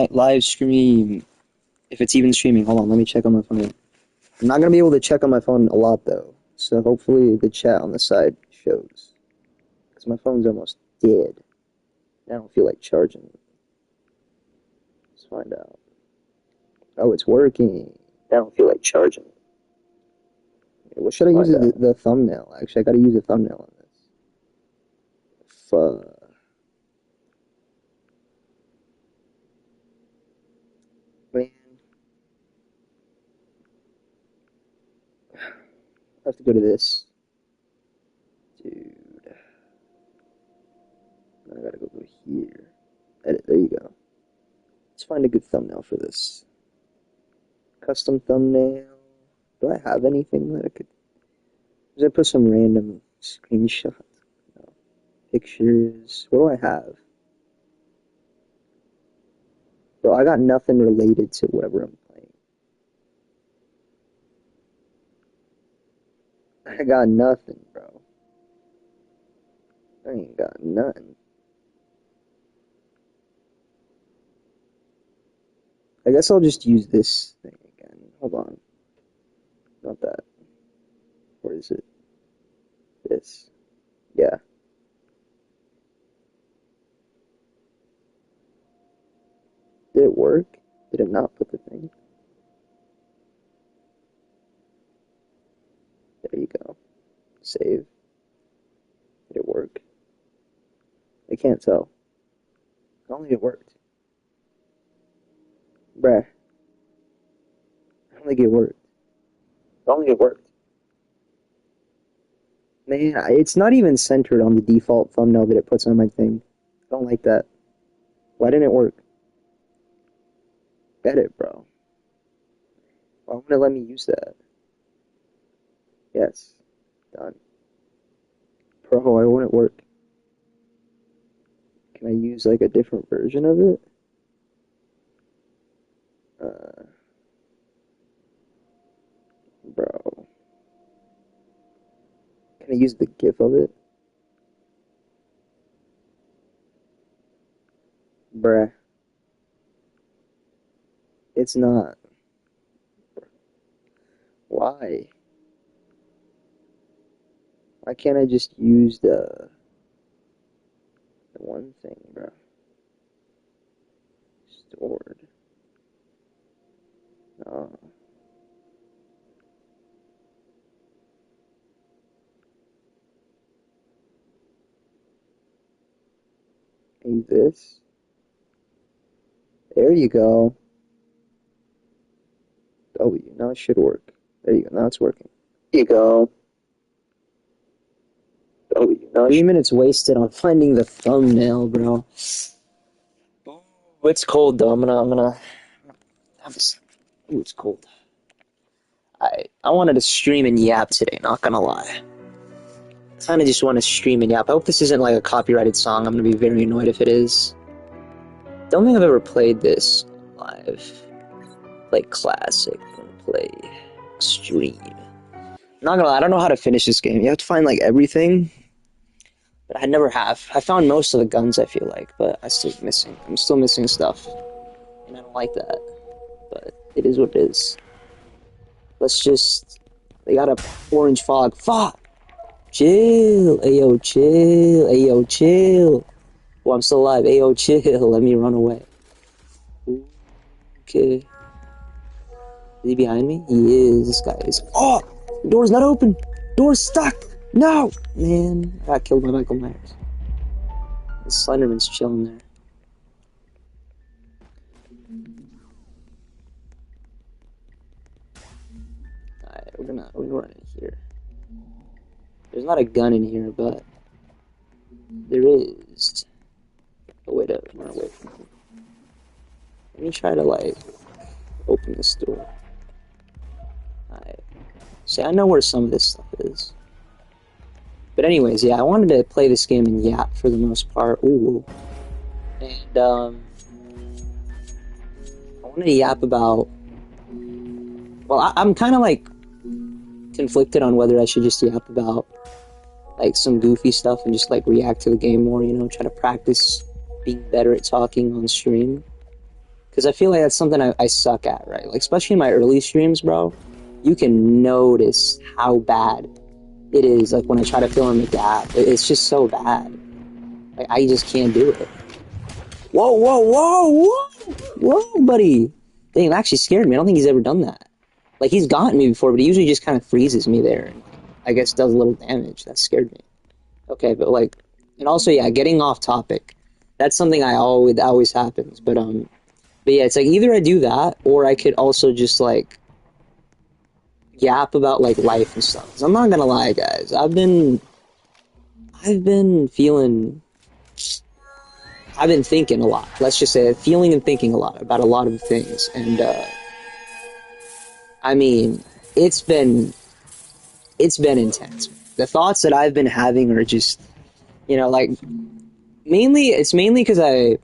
Live stream. If it's even streaming, hold on, let me check on my phone. I'm not gonna be able to check on my phone a lot though, so hopefully the chat on the side shows. Because my phone's almost dead. I don't feel like charging it. Let's find out. Oh, it's working. I don't feel like charging it. What should I use the thumbnail? Actually, I gotta use a thumbnail on this. Fuck. Man. I have to go to this. Dude. I gotta go here. Edit, there you go. Let's find a good thumbnail for this. Custom thumbnail. Do I have anything that I could... Should I put some random screenshot? No. Pictures. What do I have? Bro, I got nothing related to whatever I'm playing. I got nothing, bro. I ain't got nothing. I guess I'll just use this thing again. Hold on. Not that. Where is it? This. Yeah. Did it work? Did it not put the thing? There you go. Save. Did it work? I can't tell. If only it worked. Bruh. I don't think it worked. If only it worked. Man, it's not even centered on the default thumbnail that it puts on my thing. I don't like that. Why didn't it work? Edit, bro. Why wouldn't it let me use that? Yes. Done. Bro, why won't it work? Can I use like a different version of it? Bro. Can I use the GIF of it? Bruh. It's not. Why? Why can't I just use the one thing, bro? Stored. No. Use this. There you go. W. Now it should work. There you go. Now it's working. There you go. W. Now 3 minutes wasted on finding the thumbnail, bro. It's cold though. I'm gonna have this. Ooh, it's cold. I wanted to stream and yap today. Not gonna lie. I kind of just want to stream and yap. I hope this isn't like a copyrighted song. I'm gonna be very annoyed if it is. Don't think I've ever played this live. Play classic and play extreme. Not gonna lie, I don't know how to finish this game. You have to find like everything, but I never have. I found most of the guns, I feel like, but I'm still missing stuff, and I don't like that. But it is what it is. Let's just. They got a orange fog. Fuck. Chill. Ayo, chill. Ayo, chill. Oh, I'm still alive. Ayo, chill. Let me run away. Okay. Is he behind me? He is. This guy is. Oh! The door's not open! Door's stuck! No! Man, I got killed by Michael Myers. The Slenderman's chilling there. Alright, we're gonna run in here. There's not a gun in here, but there is a way to run away from him. Let me try to, like, open this door. Alright. See, I know where some of this stuff is. But anyways, yeah, I wanted to play this game in yap for the most part. Ooh. And, I wanted to yap about... Well, I'm kind of, like, conflicted on whether I should just yap about, like, some goofy stuff and just, like, react to the game more, you know, try to practice being better at talking on stream. Because I feel like that's something I suck at, right? Like, especially in my early streams, bro, you can notice how bad it is, like, when I try to fill in the gap. It's just so bad. Like, I just can't do it. Whoa, whoa, whoa, whoa! Whoa, buddy! Dang, it actually scared me. I don't think he's ever done that. Like, he's gotten me before, but he usually just kind of freezes me there. And I guess does a little damage. That scared me. Okay, but, like... And also, yeah, getting off topic. That's something always happens. But yeah, it's like, either I do that, or I could also just, like... yap about, like, life and stuff. 'Cause I'm not gonna lie, guys. I've been feeling... I've been thinking a lot. Let's just say feeling and thinking a lot about a lot of things. And, I mean, it's been intense. The thoughts that I've been having are just, you know, like, it's mainly because I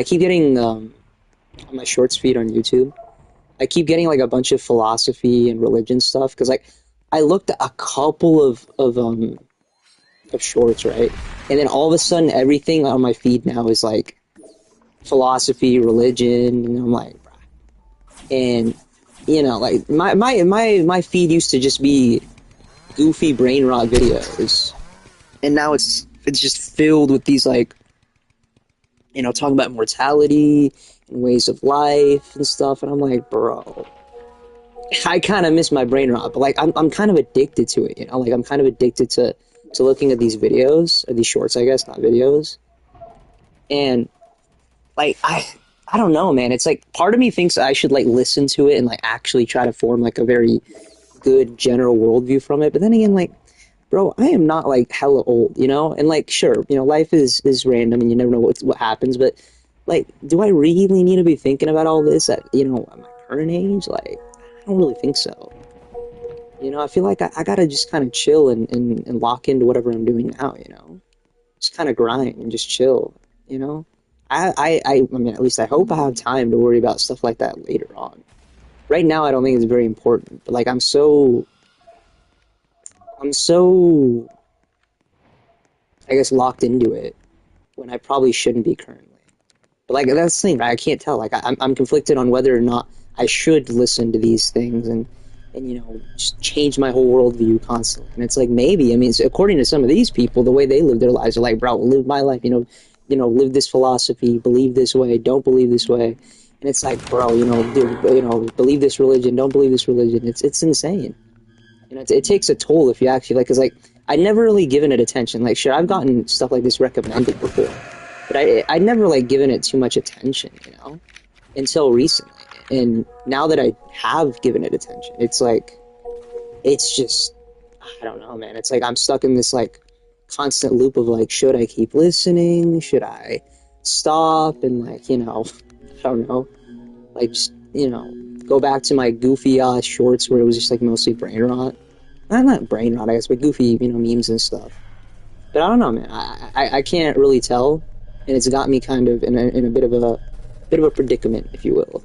keep getting, on my shorts feed on YouTube, I keep getting, like, a bunch of philosophy and religion stuff. Because, like, I looked at a couple of shorts, right? And then all of a sudden, everything on my feed now is like philosophy, religion, and I'm like, and like my feed used to just be goofy brain rot videos, and now it's just filled with these, like, talking about mortality and ways of life and stuff, and I'm like, bro, I kind of miss my brain rot, but, like, I'm kind of addicted to it, like, I'm kind of addicted to looking at these videos, or these shorts, I guess, not videos. And, like, I don't know, man. It's like, part of me thinks I should, like, listen to it and, like, actually try to form, like, a very good general worldview from it. But then again, like, bro, I am not, like, hella old, And, like, sure, life is random and you never know what happens. But, like, do I really need to be thinking about all this at my current age? Like, I don't really think so. I feel like I gotta just kind of chill and lock into whatever I'm doing now, Just kind of grind and just chill, I mean, at least I hope I have time to worry about stuff like that later on. Right now, I don't think it's very important, but, like, I'm so, I guess, locked into it when I probably shouldn't be currently. But, like, that's the thing, right? I can't tell. Like, I'm conflicted on whether or not I should listen to these things and just change my whole worldview constantly. And it's like, maybe, I mean, according to some of these people, the way they live their lives are like, bro, live my life, live this philosophy, believe this way, don't believe this way. And it's like, bro, believe this religion, don't believe this religion. It's insane. It takes a toll if you actually, like, because, like, I'd never really given it attention. Like, sure, I've gotten stuff like this recommended before, but I'd never, like, given it too much attention, until recently. And now that I have given it attention, it's like, it's just, I don't know, man. It's like I'm stuck in this, like, constant loop of, like, should I keep listening? Should I stop? And, like, I don't know. Like, just, go back to my goofy shorts where it was just, like, mostly brain rot. Not brain rot, I guess, but goofy, memes and stuff. But I don't know, man. I can't really tell. And it's got me kind of in a bit of a predicament, if you will.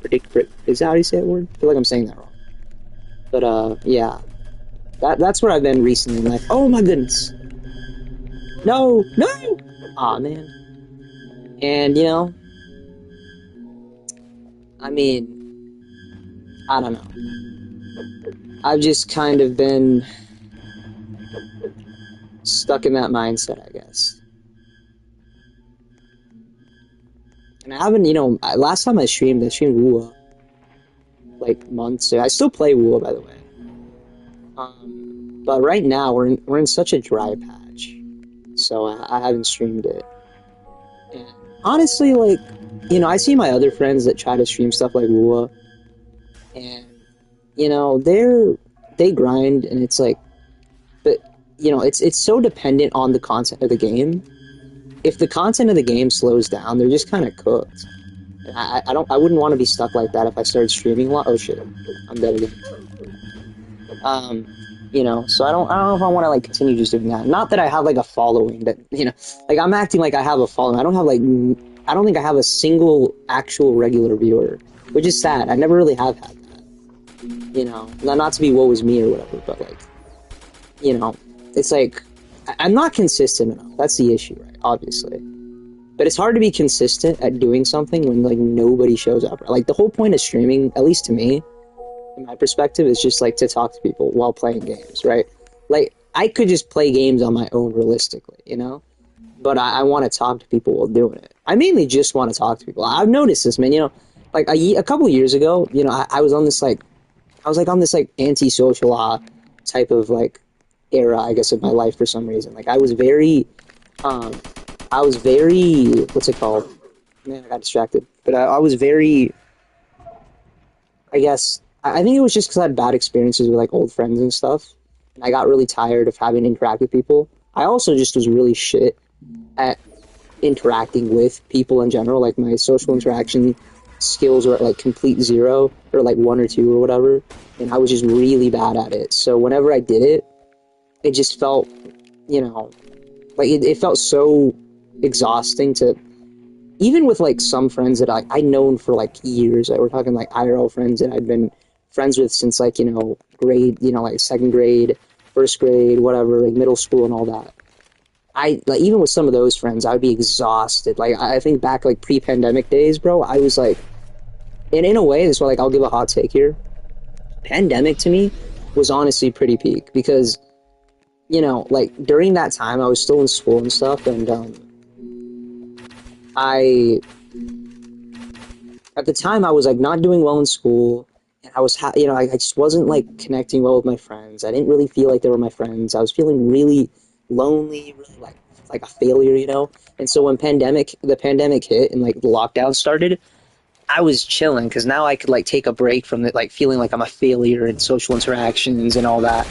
Predicament. Is that how you say that word? I feel like I'm saying that wrong. But, yeah. That's where I've been recently. Like, oh my goodness. No! Aw, man. And, I mean, I don't know. I've just kind of been stuck in that mindset, I guess. And I haven't, last time I streamed WoA, like, months ago. I still play WoA, by the way. But right now, we're in such a dry patch, so I haven't streamed it. And honestly, like, I see my other friends that try to stream stuff like WoA, and, they grind, and it's like, but, it's so dependent on the content of the game. If the content of the game slows down, they're just kind of cooked. And I wouldn't want to be stuck like that if I started streaming a lot. Oh shit, I'm dead again. So I don't know if I want to, like, continue just doing that. Not that I have, like, a following that, like, I'm acting like I have a following. I don't think I have a single actual regular viewer, which is sad. I never really have had that. Not to be woe is me or whatever, but, like, it's like, I'm not consistent enough. That's the issue, right? Obviously. But it's hard to be consistent at doing something when like nobody shows up. Like the whole point of streaming, at least to me, in my perspective, is just like to talk to people while playing games, right? Like I could just play games on my own realistically, you know? But I want to talk to people while doing it. I mainly just want to talk to people. I've noticed this, man. You know, like a couple years ago, you know, I was on this like, I was like on this like antisocial type of like era, I guess, of my life for some reason. Like um, I was very, what's it called? Man, I got distracted. But I was very, I guess, I think it was just because I had bad experiences with like old friends and stuff. And I got really tired of having to interact with people. I also just was really shit at interacting with people in general. Like my social interaction skills were at like complete zero or like one or two or whatever. And I was just really bad at it. So whenever I did it, it just felt, you know, like it felt so exhausting to, even with like some friends that I'd known for like years. Like, we're talking like IRL friends that I'd been friends with since like, you know, grade, you know, like second grade, first grade, whatever, like middle school and all that. I like even with some of those friends, I would be exhausted. Like I think back like pre-pandemic days, bro. I was like, and in a way, this is why like I'll give a hot take here. Pandemic to me was honestly pretty peak because you know like during that time I was still in school and stuff, and I at the time I was like not doing well in school, and I was you know I just wasn't like connecting well with my friends. I didn't really feel like they were my friends. I was feeling really lonely, really like a failure, you know. And so when the pandemic hit and like the lockdown started, I was chilling because now I could like take a break from it, like feeling like I'm a failure in social interactions and all that.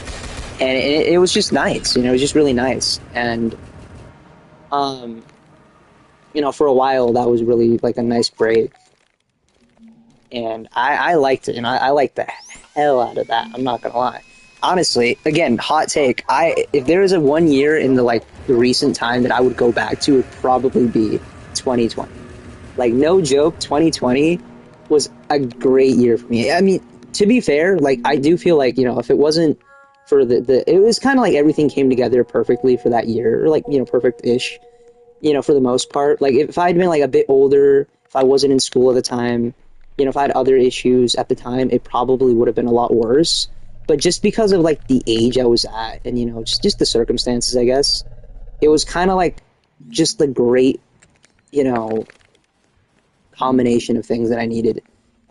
And it was just nice, you know, it was just really nice. And um, you know, for a while that was really like a nice break, and I liked it, and I liked the hell out of that. I'm not gonna lie. Honestly, again, hot take. If there is a 1 year in the like the recent time that I would go back to, it would probably be 2020. Like no joke, 2020 was a great year for me. I mean, to be fair, like I do feel like you know if it wasn't for the it was kind of like everything came together perfectly for that year, or like you know perfect-ish. You know, for the most part. Like, if I'd been, like, a bit older, if I wasn't in school at the time, you know, if I had other issues at the time, it probably would have been a lot worse. But just because of, like, the age I was at and, you know, just the circumstances, I guess, it was kind of, like, just the great, you know, combination of things that I needed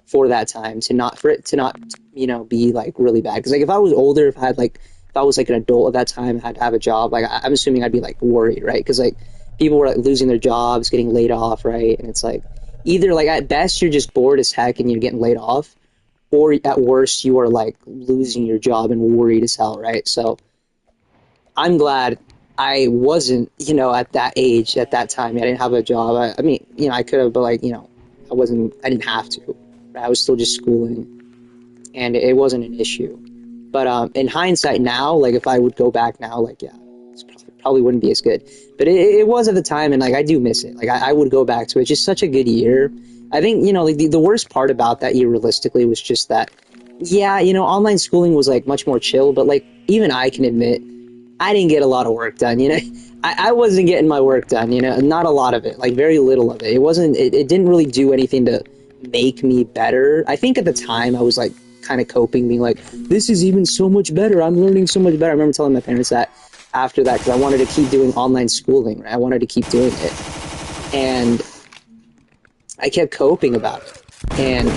for that time for it to not, you know, be, like, really bad. Because, like, if I was older, if I was, like, an adult at that time, had to have a job, like, I'm assuming I'd be, like, worried, right? Because, like, people were like losing their jobs, getting laid off, right? And it's like either like at best you're just bored as heck and you're getting laid off, or at worst you are like losing your job and worried as hell, right? So I'm glad I wasn't, you know, at that age, at that time. I didn't have a job. I mean, you know, I could have, but like, you know, I didn't have to. Right? I was still just schooling, and it wasn't an issue. But in hindsight now, like if I would go back now, like yeah, it probably wouldn't be as good. But it was at the time, and like I do miss it. Like I would go back to it. It's just such a good year. I think you know like the worst part about that year realistically was just that yeah, you know, online schooling was like much more chill. But like even I can admit I didn't get a lot of work done. You know, I wasn't getting my work done. You know, not a lot of it. Like very little of it. It wasn't. It didn't really do anything to make me better. I think at the time I was like kind of coping, being like, this is even so much better. I'm learning so much better. I remember telling my parents that after that because I wanted to keep doing online schooling. Right? I wanted to keep doing it, and I kept coping about it. And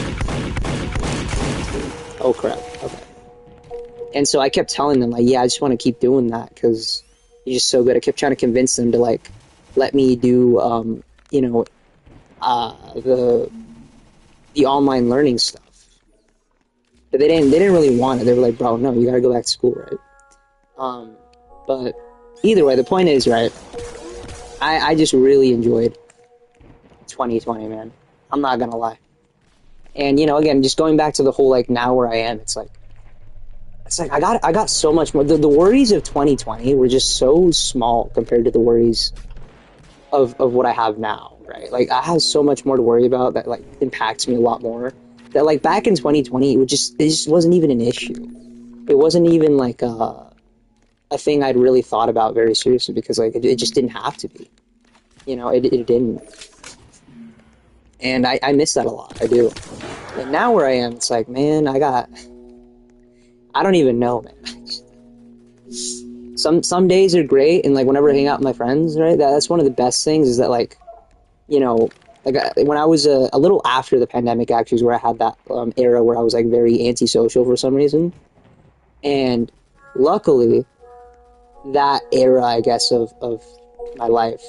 oh crap, okay. And so I kept telling them like, yeah, I just want to keep doing that because you're just so good. I kept trying to convince them to like let me do, you know, the online learning stuff. But they didn't really want it. They were like, bro, no, you gotta go back to school, right? But either way, the point is, right, I just really enjoyed 2020, man. I'm not gonna lie. And, you know, again, just going back to the whole, like, now where I am, it's like I got so much more. The worries of 2020 were just so small compared to the worries of what I have now, right? Like, I have so much more to worry about that, like, impacts me a lot more. That, like, back in 2020, it just wasn't even an issue. It wasn't even, like, a thing I'd really thought about very seriously because, like, it just didn't have to be. it didn't. And I miss that a lot. I do. And now where I am, it's like, man, I don't even know, man. Some days are great, and like whenever I hang out with my friends, right? That's one of the best things is that like, you know, like when I was a little after the pandemic, actually, is where I had that era where I was like very antisocial for some reason, and luckily, that era, I guess, of my life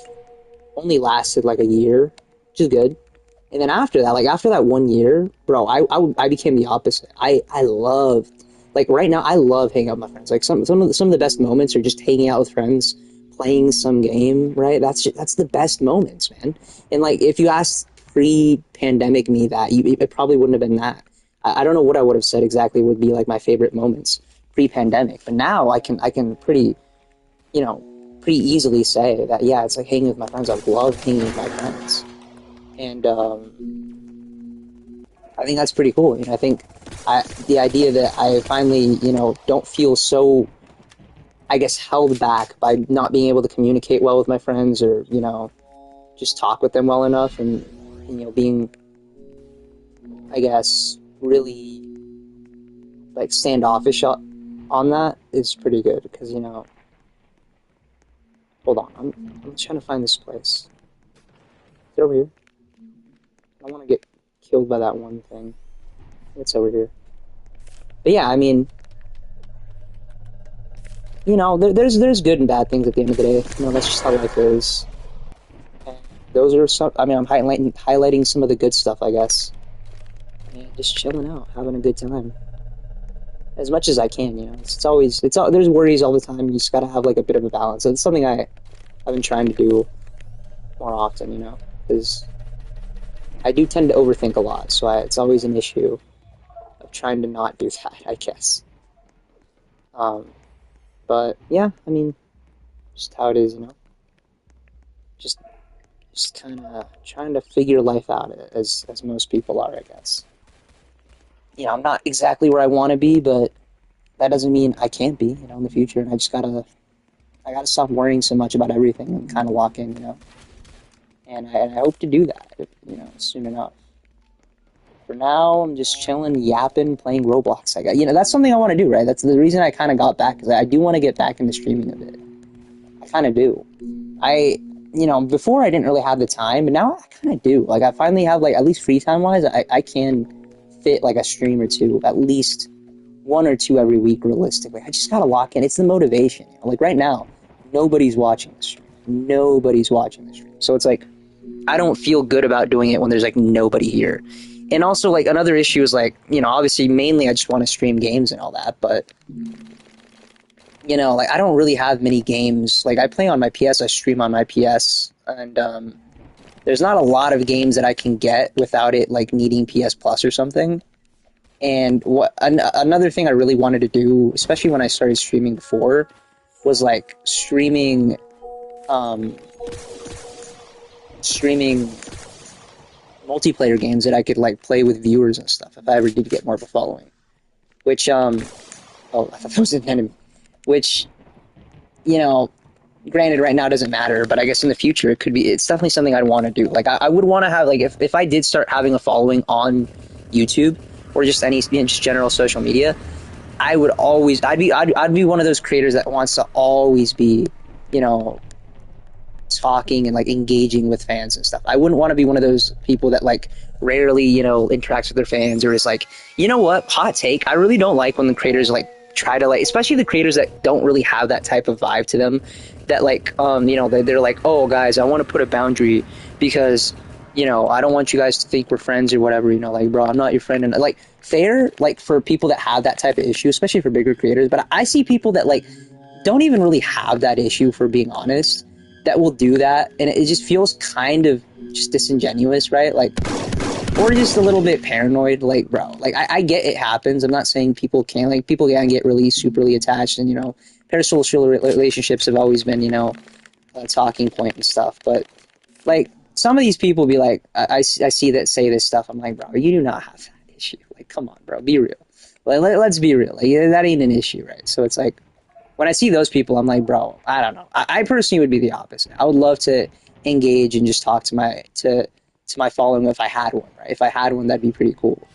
only lasted like a year, which is good. And then after that, like after that 1 year, bro, I became the opposite. I love, like right now, I love hanging out with my friends. Like some of the best moments are just hanging out with friends, playing some game, right? That's the best moments, man. And like if you asked pre-pandemic me that, it probably wouldn't have been that. I don't know what I would have said exactly would be like my favorite moments pre-pandemic, but now I can pretty easily say that yeah, it's like hanging with my friends. I love hanging with my friends. And I think that's pretty cool. I think the idea that I finally, don't feel so, I guess, held back by not being able to communicate well with my friends or, just talk with them well enough and, being, I guess, really, like, standoffish on that is pretty good because, hold on, I'm trying to find this place. Is it over here? I want to get killed by that one thing. It's over here. But yeah, I mean, there's good and bad things at the end of the day. That's just how life is. And those are some. I mean, I'm highlighting some of the good stuff, I guess. And just chilling out, having a good time, as much as I can. There's worries all the time. You just gotta have like a bit of a balance. So it's something I've been trying to do more often. Because I do tend to overthink a lot, so it's always an issue of trying to not do that, I guess. But yeah, I mean, just how it is, just kind of trying to figure life out as most people are, I guess. I'm not exactly where I want to be, but that doesn't mean I can't be, in the future. And I gotta stop worrying so much about everything and kind of lock in, And I hope to do that, soon enough. For now, I'm just chilling, yapping, playing Roblox. That's something I want to do, right? That's the reason I kind of got back, because I do want to get back into streaming a bit. I kind of do. Before I didn't really have the time, but now I kind of do. Like, I finally have, like, at least free time-wise, I can fit, like, a stream or two, at least one or two every week, realistically. I just gotta lock in. It's the motivation. Like, right now, nobody's watching the stream. Nobody's watching the stream. So it's like, I don't feel good about doing it when there's, like, nobody here. And also, like, another issue is, like, obviously, mainly I just want to stream games and all that, but, like, I don't really have many games. Like, I play on my PS, I stream on my PS, and, there's not a lot of games that I can get without it, like, needing PS Plus or something. And another thing I really wanted to do, especially when I started streaming before, was, like, streaming multiplayer games that I could like play with viewers and stuff if I ever did get more of a following. Which oh, I thought that was an enemy. Which, granted right now doesn't matter, but I guess in the future it's definitely something I'd want to do. Like I would want to have, like, if I did start having a following on YouTube or just just general social media, I'd be one of those creators that wants to always be, talking and like engaging with fans and stuff. I wouldn't want to be one of those people that like rarely, interacts with their fans or is like, hot take. I really don't like when the creators like try to like, especially the creators that don't really have that type of vibe to them, that like, they're like, oh guys, I want to put a boundary because, I don't want you guys to think we're friends or whatever, like, bro, I'm not your friend. And like fair, like for people that have that type of issue, especially for bigger creators. But I see people that like don't even really have that issue, for being honest, that will do that, and it just feels kind of just disingenuous, right? Like, or just a little bit paranoid. Like, bro, like I get it happens. I'm not saying people can get really superly attached, and parasocial relationships have always been a talking point and stuff. But like some of these people be like, I see that say this stuff. I'm like, bro, you do not have that issue. Like, come on, bro, be real. Like, let's be real. Like, that ain't an issue, right? So it's like, when I see those people, I'm like, bro, I don't know. I personally would be the opposite. I would love to engage and just talk to my following if I had one, right? If I had one, that'd be pretty cool.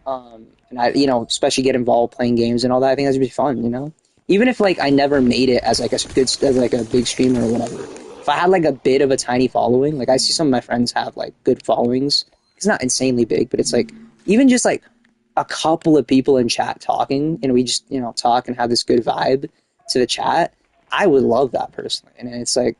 And I, especially get involved playing games and all that. I think that'd be fun. Even if like I never made it as like a big streamer or whatever. If I had like a bit of a tiny following, like I see some of my friends have like good followings. It's not insanely big, but it's like even just like a couple of people in chat talking, and we just talk and have this good vibe to the chat. I would love that personally, and it's like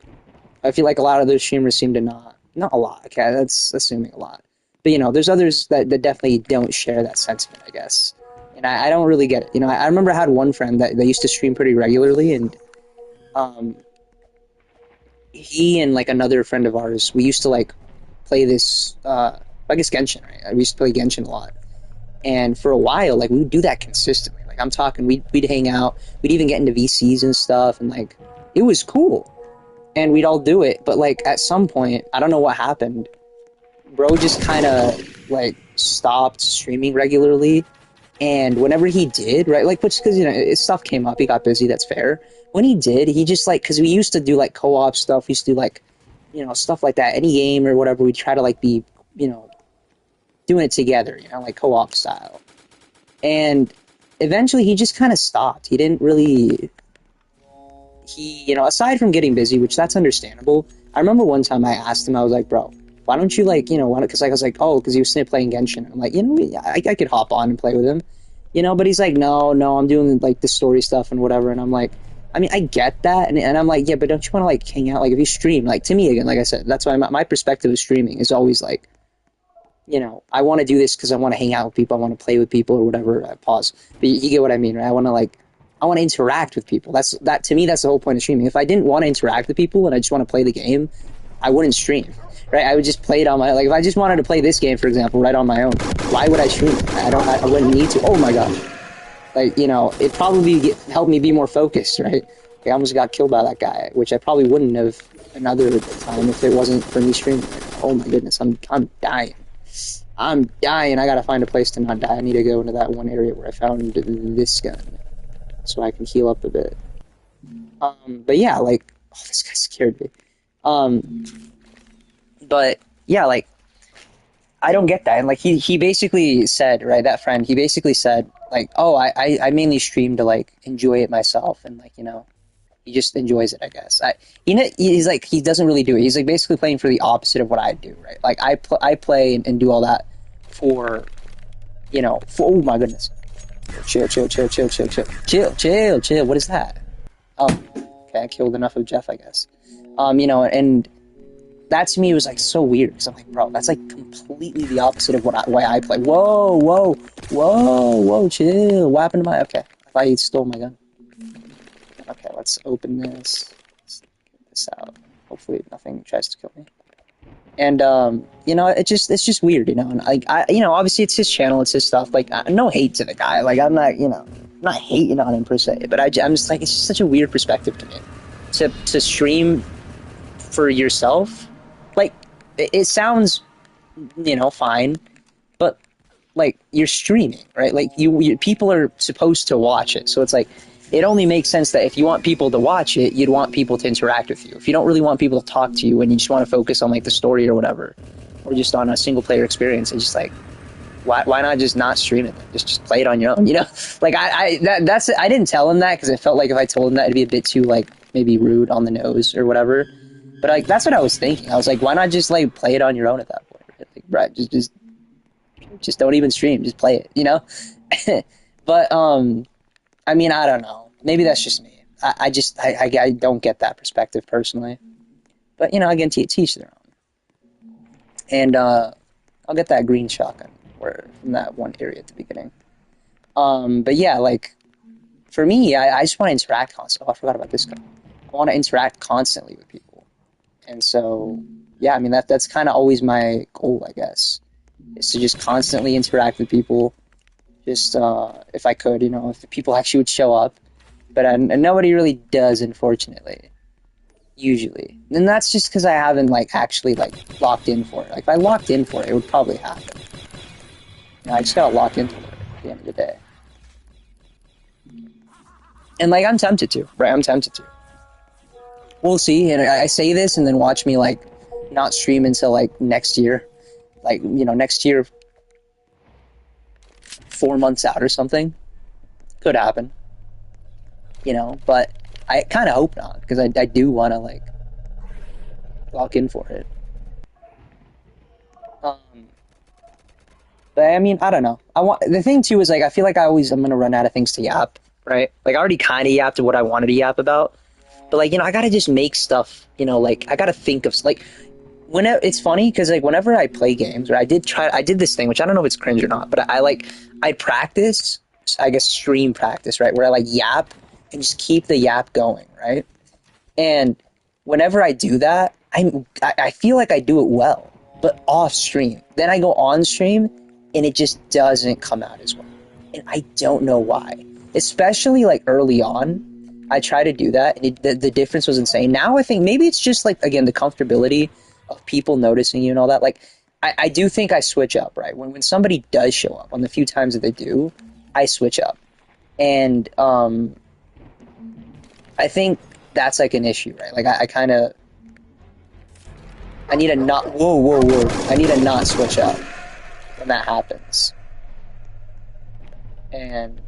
I feel like a lot of those streamers seem to not a lot. Okay, that's assuming a lot. But there's others that definitely don't share that sentiment, I guess. And I don't really get it. I remember I had one friend that used to stream pretty regularly, and he and like another friend of ours, we used to like play this I guess Genshin, right? We used to play Genshin a lot. And for a while, like we would do that consistently. Like I'm talking, we'd hang out, we'd even get into VCs and stuff, and like it was cool. And we'd all do it, but like at some point, I don't know what happened. Bro just kind of like stopped streaming regularly, and whenever he did, right, like which because stuff came up, he got busy. That's fair. When he did, he just like because we used to do like co-op stuff, we used to do like stuff like that, any game or whatever. We try to like be doing it together, like co-op style. And eventually, he just kind of stopped. He didn't really. Aside from getting busy, which that's understandable. I remember one time I asked him, I was like, bro, why don't you like, because I was like, oh, because he was playing Genshin. And I'm like, I could hop on and play with him, but he's like, no, I'm doing like the story stuff and whatever. And I'm like, I mean, I get that. And I'm like, yeah, but don't you want to like hang out? Like if you stream, like to me, again, like I said, that's why my perspective of streaming is always like, I want to do this because I want to hang out with people. I want to play with people or whatever. I pause. But you get what I mean, right? I want to interact with people. To me, that's the whole point of streaming. If I didn't want to interact with people and I just want to play the game, I wouldn't stream, right? I would just play it on my, like if I just wanted to play this game, for example, right on my own, why would I stream? I wouldn't need to. Oh my gosh. Like, it probably helped me be more focused, right? Like, I almost got killed by that guy, which I probably wouldn't have another time if it wasn't for me streaming. Like, oh my goodness, I'm dying. I'm dying. I gotta find a place to not die. I need to go into that one area where I found this gun, so I can heal up a bit. But yeah, like, oh, this guy scared me. But yeah, like, I don't get that. And like, he basically said, right, that friend, he basically said, like, oh, I mainly stream to like enjoy it myself, and like, he just enjoys it, I guess. He's like, he doesn't really do it. He's like basically playing for the opposite of what I do, right? Like I play and do all that for, oh my goodness. Chill. What is that? Oh, okay, I killed enough of Jeff, I guess. And that to me was like so weird because I'm like, bro, that's like completely the opposite of why I play. Whoa, chill. What happened to my? Okay, I thought he stole my gun. Okay, let's open this. Let's get this out. Hopefully, nothing tries to kill me. And it's just weird, And like obviously it's his channel, it's his stuff. Like no hate to the guy. Like I'm not, not hating on him per se. But I'm just like it's just such a weird perspective to me. To stream for yourself, like it sounds, fine, but like you're streaming, right? Like you people are supposed to watch it, so it's like. It only makes sense that if you want people to watch it, you'd want people to interact with you. If you don't really want people to talk to you and you just want to focus on like the story or whatever, or just on a single player experience, it's just like, why not just not stream it? Just play it on your own, Like I didn't tell him that because it felt like if I told him that it'd be a bit too like maybe rude on the nose or whatever. But like that's what I was thinking. I was like, why not just like play it on your own at that point? Like, bro, just don't even stream, just play it, But I mean, I don't know. Maybe that's just me. I don't get that perspective personally. But, again, teach their own. And I'll get that green shotgun from that one area at the beginning. But yeah, like, for me, I just want to interact constantly. Oh, I forgot about this guy. I want to interact constantly with people. And so, yeah, I mean, that's kind of always my goal, I guess, is to just constantly interact with people. Just if I could, if the people actually would show up. But and nobody really does, unfortunately, usually. And that's just because I haven't, like, actually, like, locked in for it. Like, if I locked in for it, it would probably happen. I just gotta lock into it at the end of the day. And, like, I'm tempted to, right? I'm tempted to. We'll see. And I say this, and then watch me, like, not stream until like next year. Like, next year, 4 months out or something. Could happen, but I kind of hope not, because I do want to, like, lock in for it. Um, but I mean, I don't know. The thing too is, like, I feel like I'm gonna run out of things to yap, right? Like, I already kind of yapped what I wanted to yap about, but like, I gotta just make stuff, like, I gotta think of, like, whenever it's funny because, like, whenever I play games, or I did this thing, which I don't know if it's cringe or not, but I practice, I guess, stream practice, right, where I like yap and just keep the yap going, right? And whenever I do that, I feel like I do it well, but off stream. Then I go on stream, and it just doesn't come out as well, and I don't know why. Especially like early on, I try to do that, and the difference was insane. Now I think maybe it's just like, again, the comfortability of people noticing you and all that. Like, I do think I switch up, right? When somebody does show up, on the few times that they do, I switch up, and I think that's like an issue, right? Like, I kind of, I need to not, whoa. I need to not switch up when that happens. And,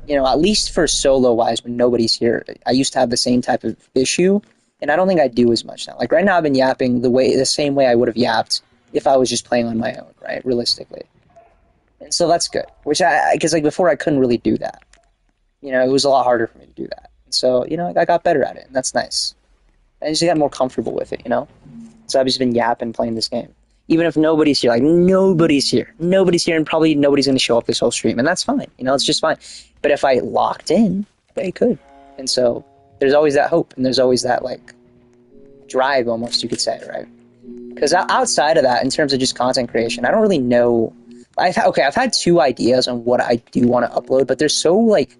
at least for solo wise, when nobody's here, I used to have the same type of issue, and I don't think I do as much now. Like, right now, I've been yapping the same way I would have yapped if I was just playing on my own, right? Realistically. And so that's good. Because like before, I couldn't really do that. It was a lot harder for me to do that. And so, I got better at it, and that's nice. I just got more comfortable with it, So I've just been yapping playing this game. Even if nobody's here, like, nobody's here, and probably nobody's going to show up this whole stream, and that's fine. It's just fine. But if I locked in, they could. And so there's always that hope, and there's always that, like, drive, almost, you could say, right? Because outside of that, in terms of just content creation, I don't really know. I've had 2 ideas on what I do want to upload, but they're so, like,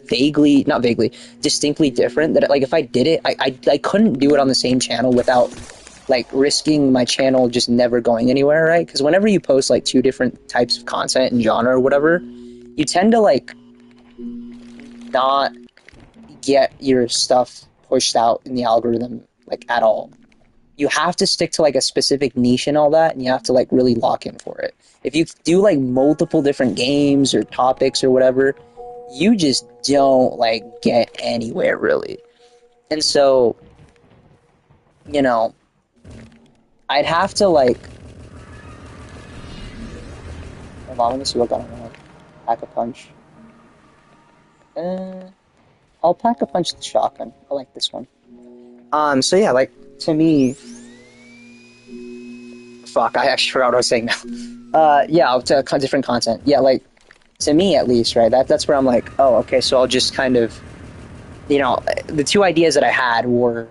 distinctly different that, like, if I did it, I couldn't do it on the same channel without, like, risking my channel just never going anywhere, right? Because whenever you post, like, 2 different types of content and genre or whatever, you tend to, like, not get your stuff pushed out in the algorithm, like, at all. You have to stick to, like, a specific niche and all that, and you have to, like, really lock in for it. If you do, like, multiple different games or topics or whatever, you just don't, like, get anywhere, really. And so, I'd have to, like... Hold on, let me see what gun I want. Pack a punch. I'll pack a punch the shotgun. I like this one. So yeah, like, to me... Fuck, I actually forgot what I was saying now. Yeah, to different content. Yeah, like, to me at least, right? That's where I'm like, oh, okay, so I'll just kind of... the 2 ideas that I had were...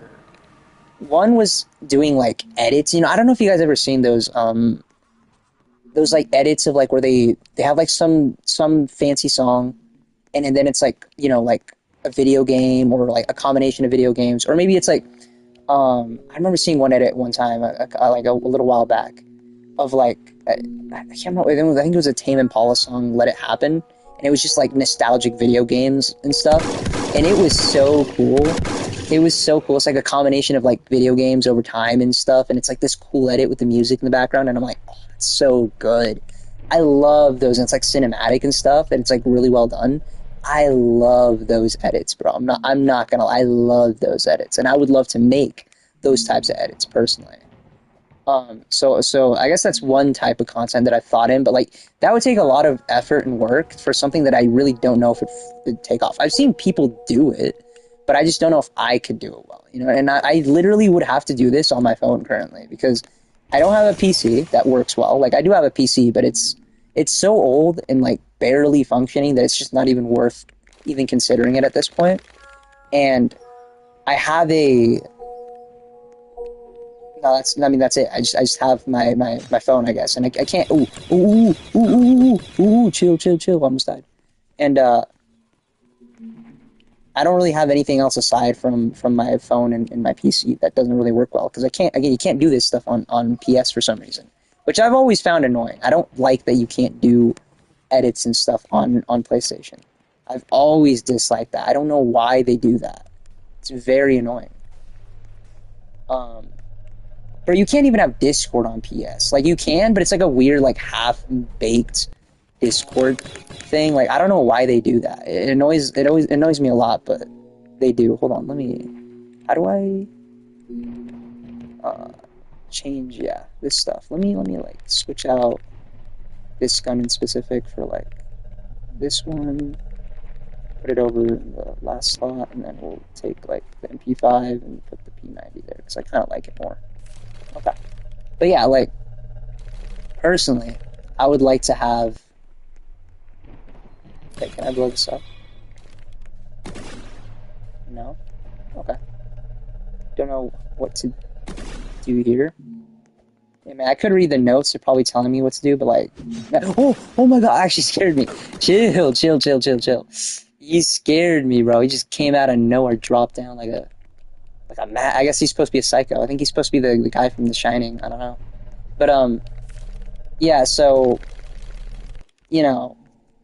One was doing, like, edits. I don't know if you guys ever seen those like, edits of, like, where they have, like, some fancy song, and then it's, like, like, a video game, or, like, a combination of video games, or maybe it's, like, I remember seeing one edit one time, like, a little while back, of, like, I can't remember, I think it was a Tame Impala song, Let It Happen, and it was just, like, nostalgic video games and stuff, and it was so cool. It was so cool. It's like a combination of, like, video games over time and stuff, and it's like this cool edit with the music in the background, and I'm like, oh, it's so good. I love those, and it's like cinematic and stuff, and it's like really well done. I love those edits, bro. I'm not gonna lie. I love those edits, and I would love to make those types of edits personally. So I guess that's one type of content that I've thought in, but, like, that would take a lot of effort and work for something that I really don't know if it'd take off. I've seen people do it, but I just don't know if I could do it well, and I literally would have to do this on my phone currently, because I don't have a PC that works well. Like, I do have a PC, but it's so old and, like, barely functioning that it's just not even worth even considering it at this point. And I have that's it. I just have my phone, I guess, and I can't. Chill. Almost died. And I don't really have anything else aside from my phone and my PC that doesn't really work well, because you can't do this stuff on PS for some reason, which I've always found annoying. I don't like that you can't do edits and stuff on PlayStation. I've always disliked that. I don't know why they do that. It's very annoying. But you can't even have Discord on PS. Like, you can, but it's like a weird, like, half-baked Discord thing. Like, I don't know why they do that. It always annoys me a lot, but they do. Hold on, how do I change, yeah, this stuff. Let me like switch out this gun in specific for like this one, put it over in the last slot, and then we'll take like the MP5 and put the P90 there because I kind of like it more. Okay. But yeah, like, personally, I would like to have... Okay, can I blow this up? No? Okay. Don't know what to do here. Yeah, man, I could read the notes. They're probably telling me what to do, but like... Oh my god, actually scared me. Chill. He scared me, bro. He just came out of nowhere, dropped down like a I guess he's supposed to be a psycho. I think he's supposed to be the guy from The Shining. I don't know. But, yeah, so, you know,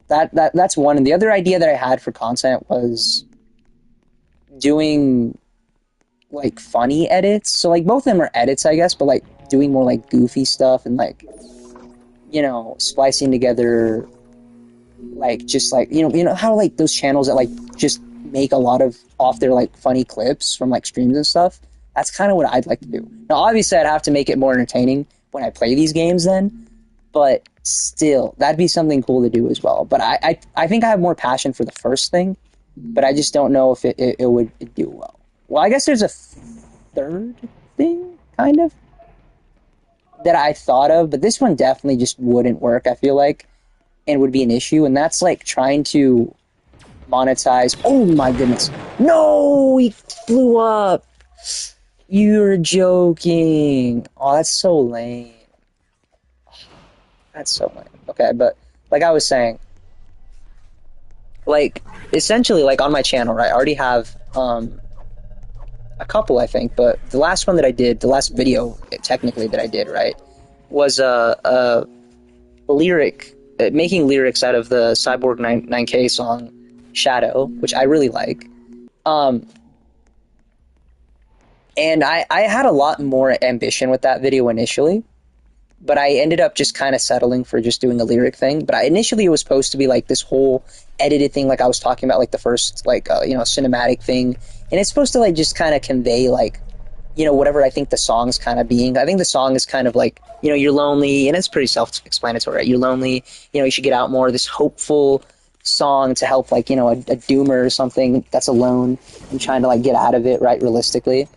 that's one. And the other idea that I had for content was doing, like, funny edits. So, like, both of them are edits, I guess, but, like, doing more, like, goofy stuff and, like, you know, splicing together, like, just, like, you know how, like, those channels that, like, just make a lot of off their like funny clips from like streams and stuff. That's kind of what I'd like to do. Now obviously I'd have to make it more entertaining when I play these games then, but still that'd be something cool to do as well. But I think I have more passion for the first thing, but I just don't know if it would do well. Well, I guess there's a third thing kind of that I thought of, but this one definitely just wouldn't work, I feel like, and would be an issue, and that's like trying to monetize. Oh my goodness. No, he flew up. You're joking. Oh, that's so lame. That's so lame. Okay, but like I was saying, like essentially like on my channel, right, I already have a couple, I think, but the last one that I did, the last video technically that I did, right, was a lyric, making lyrics out of the Cyborg 9K song Shadow, which I really like. And I had a lot more ambition with that video initially, but I ended up just kind of settling for just doing a lyric thing. But initially it was supposed to be like this whole edited thing, like I was talking about, like the first, like, cinematic thing. And it's supposed to like just kind of convey like, whatever I think the song's kind of being. I think the song is kind of like, you're lonely, and it's pretty self-explanatory, right? You're lonely, you should get out more, this hopeful song to help, like, a doomer or something that's alone and trying to like get out of it, right, realistically.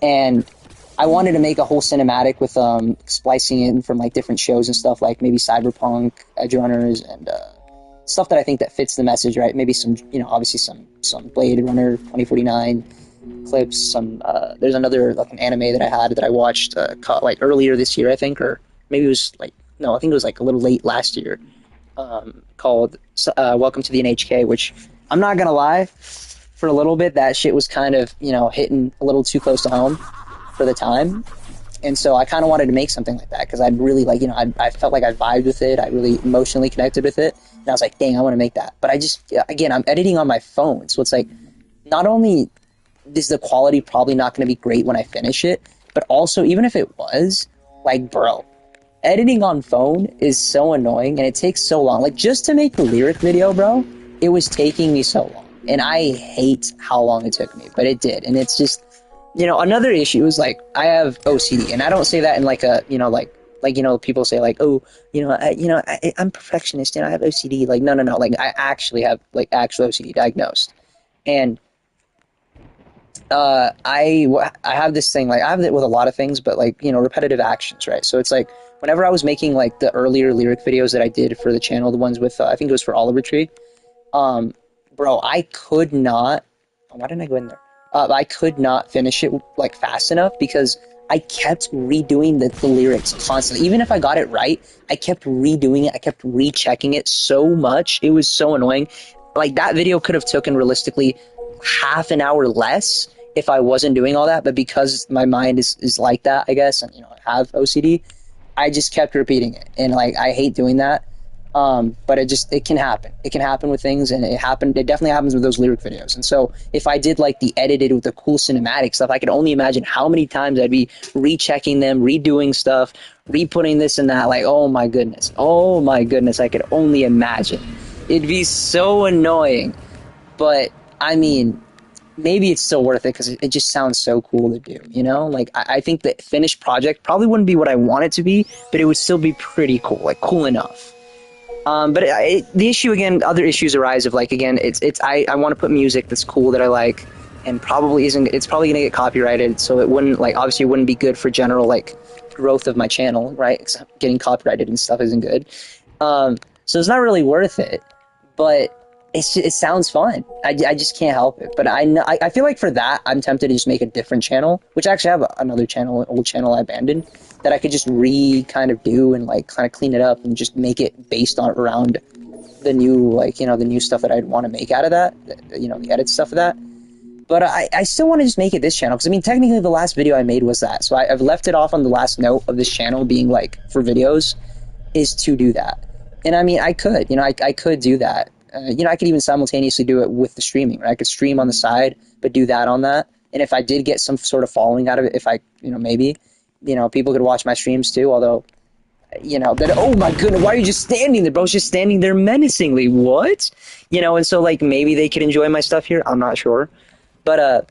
And I wanted to make a whole cinematic with splicing in from like different shows and stuff, like maybe Cyberpunk, Edge Runners, and stuff that I think that fits the message, right? Maybe some, obviously some Blade Runner 2049 clips. Some there's another like an anime that I watched like earlier this year, I think, or maybe it was like, no, I think it was like a little late last year, called Welcome to the NHK, which I'm not gonna lie, for a little bit that shit was kind of, hitting a little too close to home for the time. And so I kind of wanted to make something like that because I'd really like, I felt like I vibed with it. I really emotionally connected with it. And I was like, dang, I want to make that. But I just, again, I'm editing on my phone. So it's like, not only is the quality probably not going to be great when I finish it, but also even if it was, like, bro, editing on phone is so annoying and it takes so long. Like, just to make the lyric video, bro, it was taking me so long. And I hate how long it took me, but it did. And it's just, another issue is like, I have OCD, and I don't say that in like a, people say like, oh, I'm perfectionist and I have OCD. Like, no. Like, I actually have like actual OCD diagnosed. And I have this thing, like I have it with a lot of things, but like, repetitive actions, right? So it's like, whenever I was making like the earlier lyric videos that I did for the channel, the ones with, I think it was for Oliver Tree, bro, I could not, why didn't I go in there? I could not finish it like fast enough because I kept redoing the lyrics constantly. Even if I got it right, I kept redoing it. I kept rechecking it so much. It was so annoying. Like, that video could have taken realistically half an hour less if I wasn't doing all that. But because my mind is like that, I guess, and I have OCD, I just kept repeating it. And like, I hate doing that. But it can happen. It can happen with things, and it definitely happens with those lyric videos. And so if I did like the edited with the cool cinematic stuff, I could only imagine how many times I'd be rechecking them, redoing stuff, re-putting this and that. Like, oh my goodness, I could only imagine. It'd be so annoying. But I mean, maybe it's still worth it because it just sounds so cool to do, you know? Like, I think the finished project probably wouldn't be what I want it to be, but it would still be pretty cool, like cool enough. But the issue again, other issues arise of like again, I want to put music that's cool that I like, and probably isn't. It's probably gonna get copyrighted, so it wouldn't like obviously it wouldn't be good for general like growth of my channel, right? Except getting copyrighted and stuff isn't good. So it's not really worth it, but it sounds fun. I just can't help it. But I feel like for that, I'm tempted to just make a different channel, which I actually have another channel, an old channel I abandoned, that I could just kind of do and like kind of clean it up and just make it based on around the new, like, you know, the new stuff that I'd want to make out of that, you know, the edit stuff of that. But I still want to just make it this channel because I mean, technically the last video I made was that. So I've left it off on the last note of this channel being like for videos is to do that. And I mean, I could, you know, I could do that. You know, I could even simultaneously do it with the streaming, right? I could stream on the side, but do that on that. And if I did get some sort of following out of it, if I, you know, maybe, you know, people could watch my streams too, although, you know, that, oh my goodness, why are you just standing there? Bro's just standing there menacingly. What? You know, and so like maybe they could enjoy my stuff here. I'm not sure. But,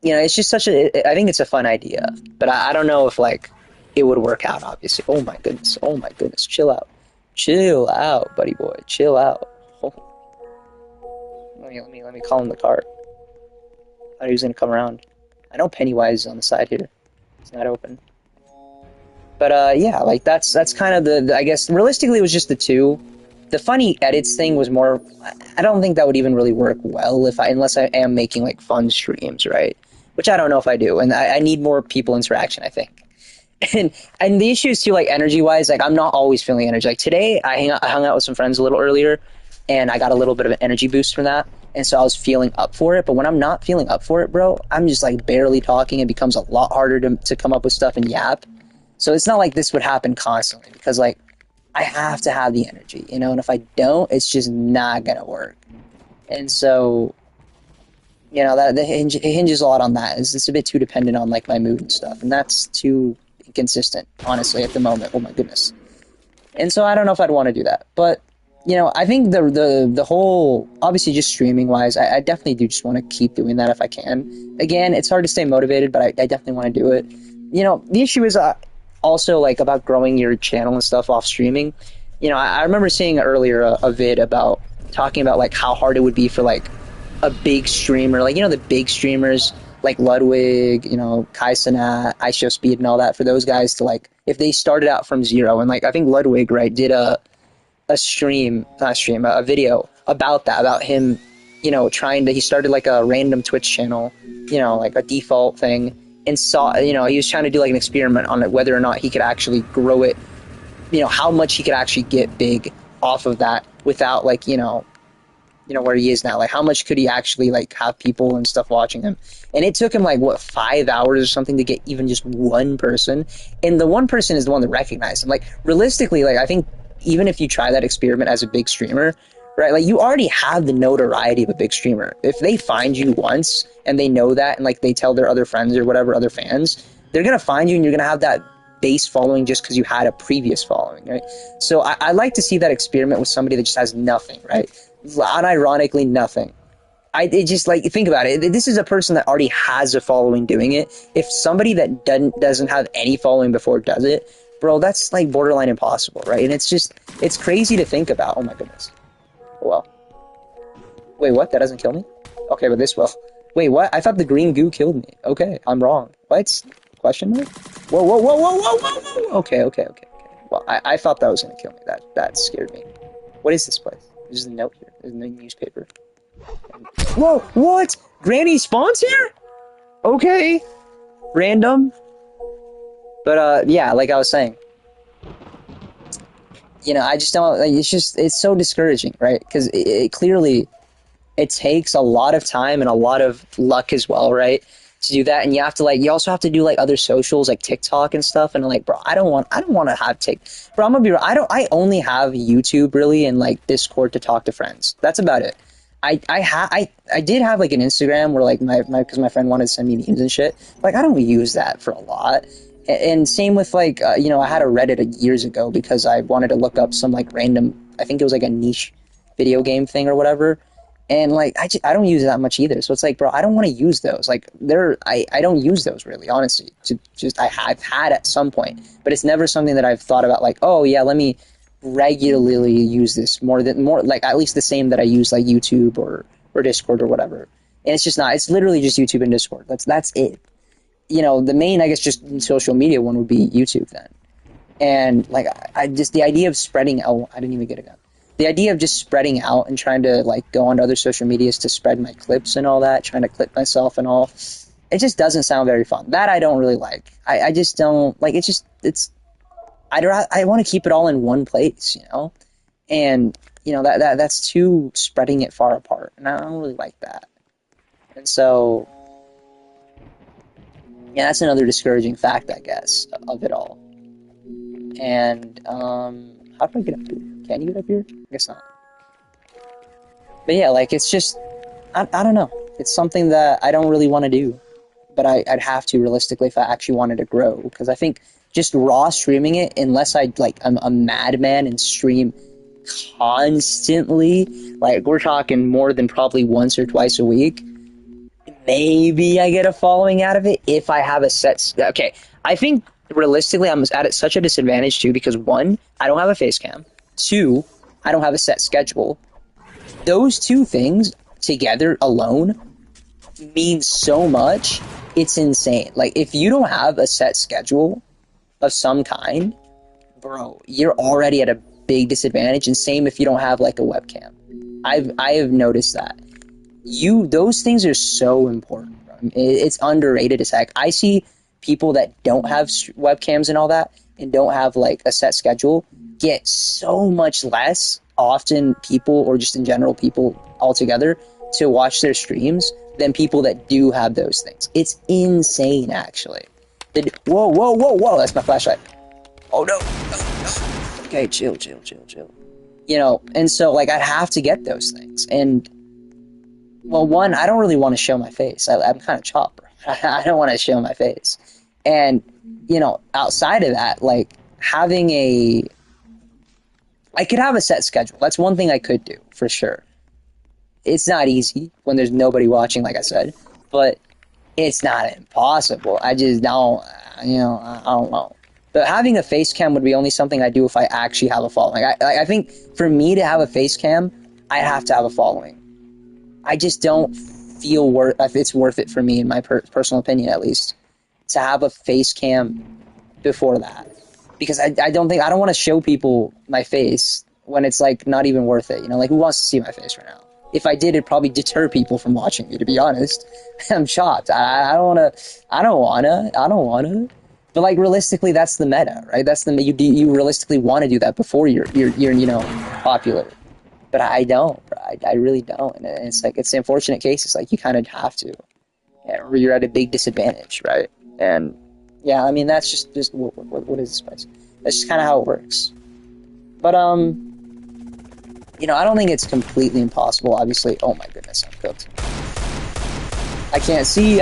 you know, it's just I think it's a fun idea, but I don't know if like it would work out, obviously. Oh my goodness. Chill out. Chill out, buddy boy. Chill out. Oh. Let me call him the car. I thought he was gonna come around. I know Pennywise is on the side here. It's not open. But yeah, like that's kind of the I guess realistically it was just the two. The funny edits thing was more. I don't think that would even really work well unless I am making like fun streams, right? Which I don't know if I do, and I need more people interaction, I think. And the issue is too, like energy wise, like I'm not always feeling energy. Like today, I hung out with some friends a little earlier, and I got a little bit of an energy boost from that, and so I was feeling up for it. But when I'm not feeling up for it, bro, I'm just like barely talking. It becomes a lot harder to come up with stuff and yap. So it's not like this would happen constantly because like I have to have the energy, you know. And if I don't, it's just not gonna work. And so, you know, it hinges a lot on that. It's a bit too dependent on like my mood and stuff, and that's too inconsistent, honestly, at the moment. Oh my goodness. And so I don't know if I'd want to do that, but you know, I think the whole, obviously just streaming wise, I definitely do just want to keep doing that if I can. Again, it's hard to stay motivated, but I definitely want to do it. You know, the issue is also like about growing your channel and stuff off streaming. You know, I remember seeing earlier a vid about talking about like how hard it would be for like a big streamer, like, you know, the big streamers like Ludwig, you know, Kai Cenat, IShowSpeed and all that, for those guys to like, if they started out from zero, and like I think Ludwig, right, did a video about that, about him, you know, he started like a random Twitch channel, you know, like a default thing, and saw, you know, he was trying to do like an experiment on it, whether or not he could actually grow it, you know, how much he could actually get big off of that without like, you know, where he is now, like how much could he actually like have people and stuff watching him. And it took him like what, 5 hours or something to get even just one person, and the one person is the one that recognized him. Like realistically, like I think even if you try that experiment as a big streamer, right, like you already have the notoriety of a big streamer. If they find you once and they know that, and like they tell their other friends or whatever, other fans, they're gonna find you and you're gonna have that base following just because you had a previous following, right? So I like to see that experiment with somebody that just has nothing, right? Unironically nothing. It just, like, think about it. This is a person that already has a following doing it. If somebody that doesn't have any following before does it, bro, that's like borderline impossible, right? And it's crazy to think about. Oh my goodness. Oh, well. Wait, what? That doesn't kill me? Okay, but this will. Wait, what? I thought the green goo killed me. Okay, I'm wrong. What? Question mark? Whoa, whoa, whoa, whoa, whoa, whoa, whoa. Okay. Well, I thought that was gonna kill me. That scared me. What is this place? There's a note here. There's a newspaper. Whoa, what? Granny spawns here? Okay. Random. But, yeah, like I was saying. You know, I just don't, like, it's so discouraging, right? Because it clearly, it takes a lot of time and a lot of luck as well, right? to do that, and you have to like you also have to do like other socials like TikTok and stuff, and like bro, I don't want to have bro, I'm gonna be real, I only have YouTube really and like Discord to talk to friends. That's about it. I did have like an Instagram where like my because my friend wanted to send me memes and shit. Like I don't use that for a lot. And same with like I had a Reddit years ago because I wanted to look up some like random, I think it was like a niche video game thing or whatever. And like I don't use it that much either. So it's like, bro, I don't want to use those. Like I don't use those really, honestly. I've had at some point, but it's never something that I've thought about like, oh yeah, let me regularly use this more like at least the same that I use like YouTube or Discord or whatever. And it's just not. It's literally just YouTube and Discord. That's it. The main, I guess, just social media one would be YouTube then. And like I just the idea of spreading out. I didn't even get a gun. The idea of just spreading out and trying to like go onto other social medias to spread my clips and all that, trying to clip myself and all, it just doesn't sound very fun. That I don't really like. I just don't like. I want to keep it all in one place, and that's too spreading it far apart, and I don't really like that. And so, yeah, that's another discouraging fact, I guess, of it all. And how do I get up here? Can you get up here? I guess not. But yeah, like it's just, I don't know. It's something that I don't really want to do, but I'd have to realistically if I actually wanted to grow, because I think just raw streaming it, unless I'm a madman and stream constantly, like we're talking more than probably once or twice a week, maybe I get a following out of it if I have a set. Okay, I think realistically I'm at such a disadvantage too, because one, I don't have a face cam. Two, I don't have a set schedule. Those two things together alone mean so much. It's insane. Like if you don't have a set schedule of some kind, bro, you're already at a big disadvantage. And same if you don't have like a webcam. I have noticed that. Those things are so important, bro. It's underrated as heck. I see people that don't have webcams and all that and don't have like a set schedule get so much less often people, or just in general people altogether, to watch their streams than people that do have those things. It's insane, actually. Whoa, that's my flashlight. Oh no. Okay, chill. And so like I'd have to get those things. And well, one, I don't really want to show my face. I'm kind of chopped, bro. I don't want to show my face. And, outside of that, like I could have a set schedule. That's one thing I could do, for sure. It's not easy when there's nobody watching, like I said, but it's not impossible. I just don't, I don't know. But having a face cam would be only something I do if I actually have a following. I think for me to have a face cam, I'd have to have a following. I just don't feel if it's worth it for me, in my personal opinion at least, to have a face cam before that. Because I don't want to show people my face when it's like not even worth it. Like who wants to see my face right now? If I did, it'd probably deter people from watching me, to be honest. I'm shocked. I don't want to. But like realistically, that's the meta, right? That's you realistically want to do that before you're popular. But I don't. I really don't. And it's like it's the unfortunate case. It's like you kind of have to. Yeah, or you're at a big disadvantage, right? And yeah, I mean that's just what is this? That's just kind of how it works. But I don't think it's completely impossible. Obviously, oh my goodness, I'm cooked. I can't see.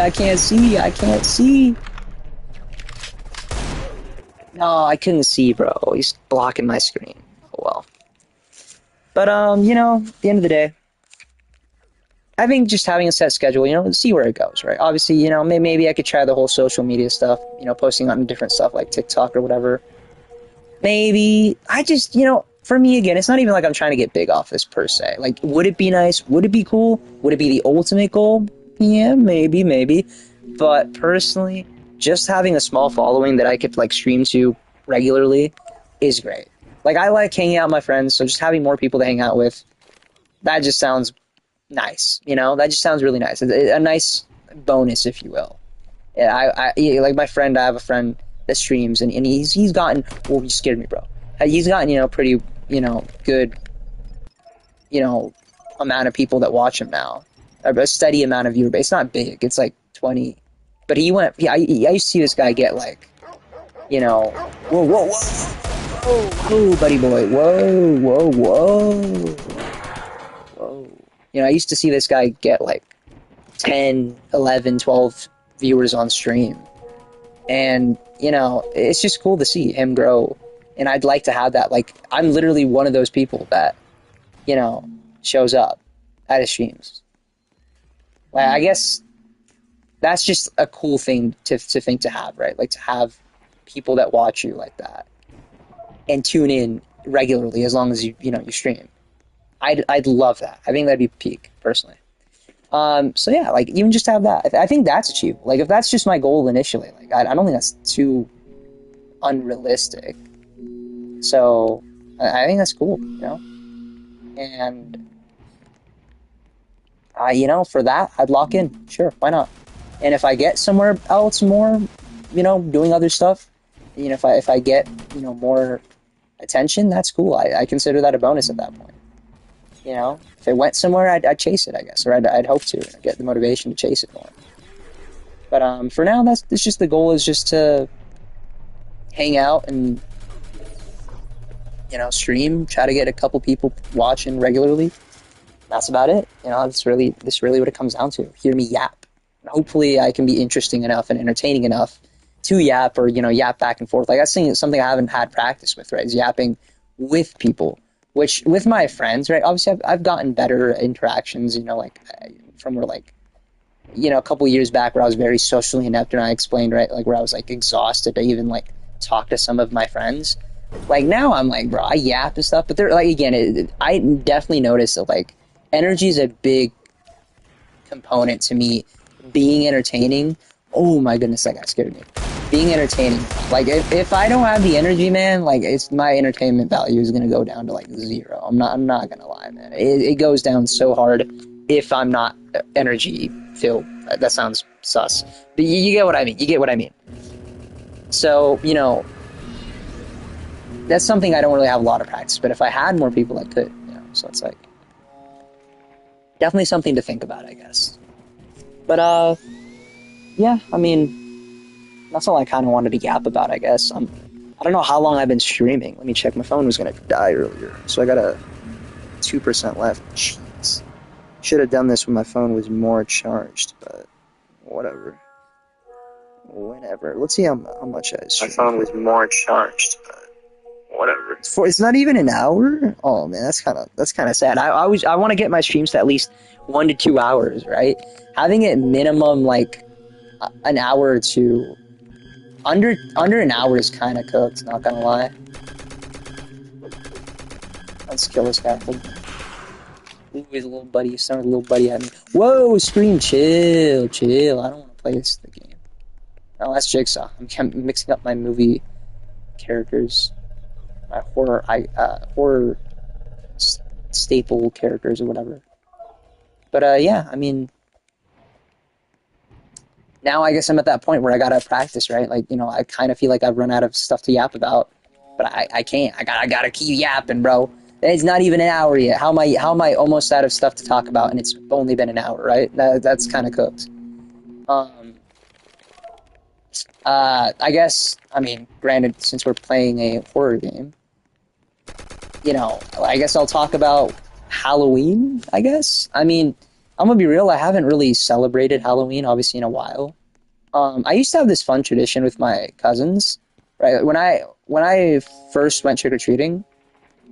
No, I couldn't see, bro. He's blocking my screen. Oh well. But at the end of the day, I think just having a set schedule, see where it goes, right? Obviously, maybe I could try the whole social media stuff, posting on different stuff like TikTok or whatever. Maybe I just, for me, again, it's not even like I'm trying to get big off this per se. Like, would it be nice? Would it be cool? Would it be the ultimate goal? Yeah, maybe. But personally, just having a small following that I could like stream to regularly is great. Like, I like hanging out with my friends, so just having more people to hang out with, that just sounds nice, That just sounds really nice. A nice bonus, if you will. Yeah, like my friend, I have a friend that streams, and he's gotten, well, you scared me, bro. He's gotten, pretty, good, amount of people that watch him now. A steady amount of viewer base. It's not big. It's like 20, But he went. I used to see this guy get like, you know, whoa, buddy boy, whoa. You know, I used to see this guy get like 10, 11, 12 viewers on stream. And, you know, it's just cool to see him grow. And I'd like to have that. Like, I'm literally one of those people that, you know, shows up at his streams. Like, I guess that's just a cool thing to think to have, right? Like, to have people that watch you like that and tune in regularly as long as you stream. I'd love that. I think that'd be peak, personally. So yeah, like, even just to have that, I think that's achievable. Like, if that's just my goal initially, like, I don't think that's too unrealistic. So I think that's cool, you know? And, you know, for that, I'd lock in. Sure, why not? And if I get somewhere else more, you know, doing other stuff, you know, if I get, you know, more attention, that's cool. I consider that a bonus at that point. You know, if it went somewhere, I'd chase it, I guess, or I'd hope to get the motivation to chase it more. But for now, that's just the goal, is just to hang out and, you know, stream, try to get a couple people watching regularly. That's about it. You know, that's really what it comes down to. Hear me yap. And hopefully I can be interesting enough and entertaining enough to yap, or, you know, yap back and forth. Like, that's something I haven't had practice with, right, is yapping with people. Which, with my friends, right, obviously I've gotten better interactions, you know, like, from where, like, you know, a couple years back where I was very socially inept, and I explained, right, like, where I was, like, exhausted to even, like, talk to some of my friends. Like, now I'm like, bro, I yap and stuff, but they're, like, again, I definitely noticed that, like, energy is a big component to me. Being entertaining, oh my goodness, that guy scared me. Being entertaining, like, if I don't have the energy, man, like, it's, my entertainment value is gonna go down to, like, 0. I'm not gonna lie, man. It goes down so hard if I'm not energy filled. That sounds sus, but you get what I mean. You get what I mean. So, you know, that's something I don't really have a lot of practice. But if I had more people, I could. You know, so it's like definitely something to think about, I guess. But yeah, I mean, that's all I kind of wanted to yap about, I guess. I don't know how long I've been streaming. Let me check. My phone was going to die earlier, so I got a 2% left. Jeez. Should have done this when my phone was more charged, but whatever. Whenever. Let's see how much I streamed. My phone was more charged, but whatever. It's not even an hour? Oh, man, that's kind of sad. I want to get my streams to at least 1 to 2 hours, right? Having it minimum, like, an hour or two. Under an hour is kind of cooked, not gonna lie. Let's kill this guy. Ooh, his little buddy. He's throwing a little buddy at me. Whoa, Scream, chill. I don't want to play the game. Oh, that's Jigsaw. I'm mixing up my movie characters, my horror staple characters or whatever. But yeah, I mean, now I guess I'm at that point where I gotta practice, right? Like, you know, I kind of feel like I've run out of stuff to yap about, but I can't. I gotta keep yapping, bro. It's not even an hour yet. How am I almost out of stuff to talk about, and it's only been an hour, right? That's kind of cooked. I guess, I mean, granted, since we're playing a horror game, you know, I guess I'll talk about Halloween, I guess. I mean, I'm gonna be real, I haven't really celebrated Halloween, obviously, in a while. I used to have this fun tradition with my cousins, right? When I first went trick-or-treating,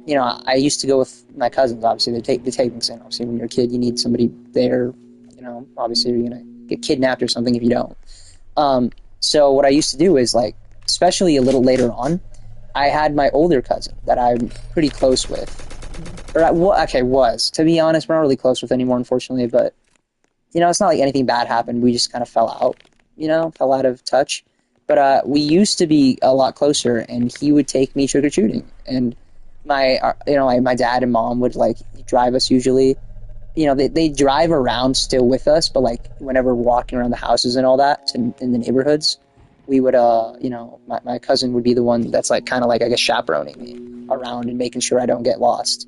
you know, I used to go with my cousins, obviously. They take things in. Obviously, when you're a kid, you need somebody there, you know, obviously you're gonna get kidnapped or something if you don't. So what I used to do is, like, especially a little later on, I had my older cousin that I'm pretty close with. Was. To be honest, we're not really close with anymore, unfortunately, but, you know, it's not like anything bad happened. We just kind of fell out of touch. But we used to be a lot closer, and he would take me trick-or-treating. And my dad and mom would, like, drive us usually. You know, they drive around still with us, but, like, whenever we're walking around the houses and all that in the neighborhoods, we would, you know, my cousin would be the one that's, like, kind of like, I guess, chaperoning me around and making sure I don't get lost.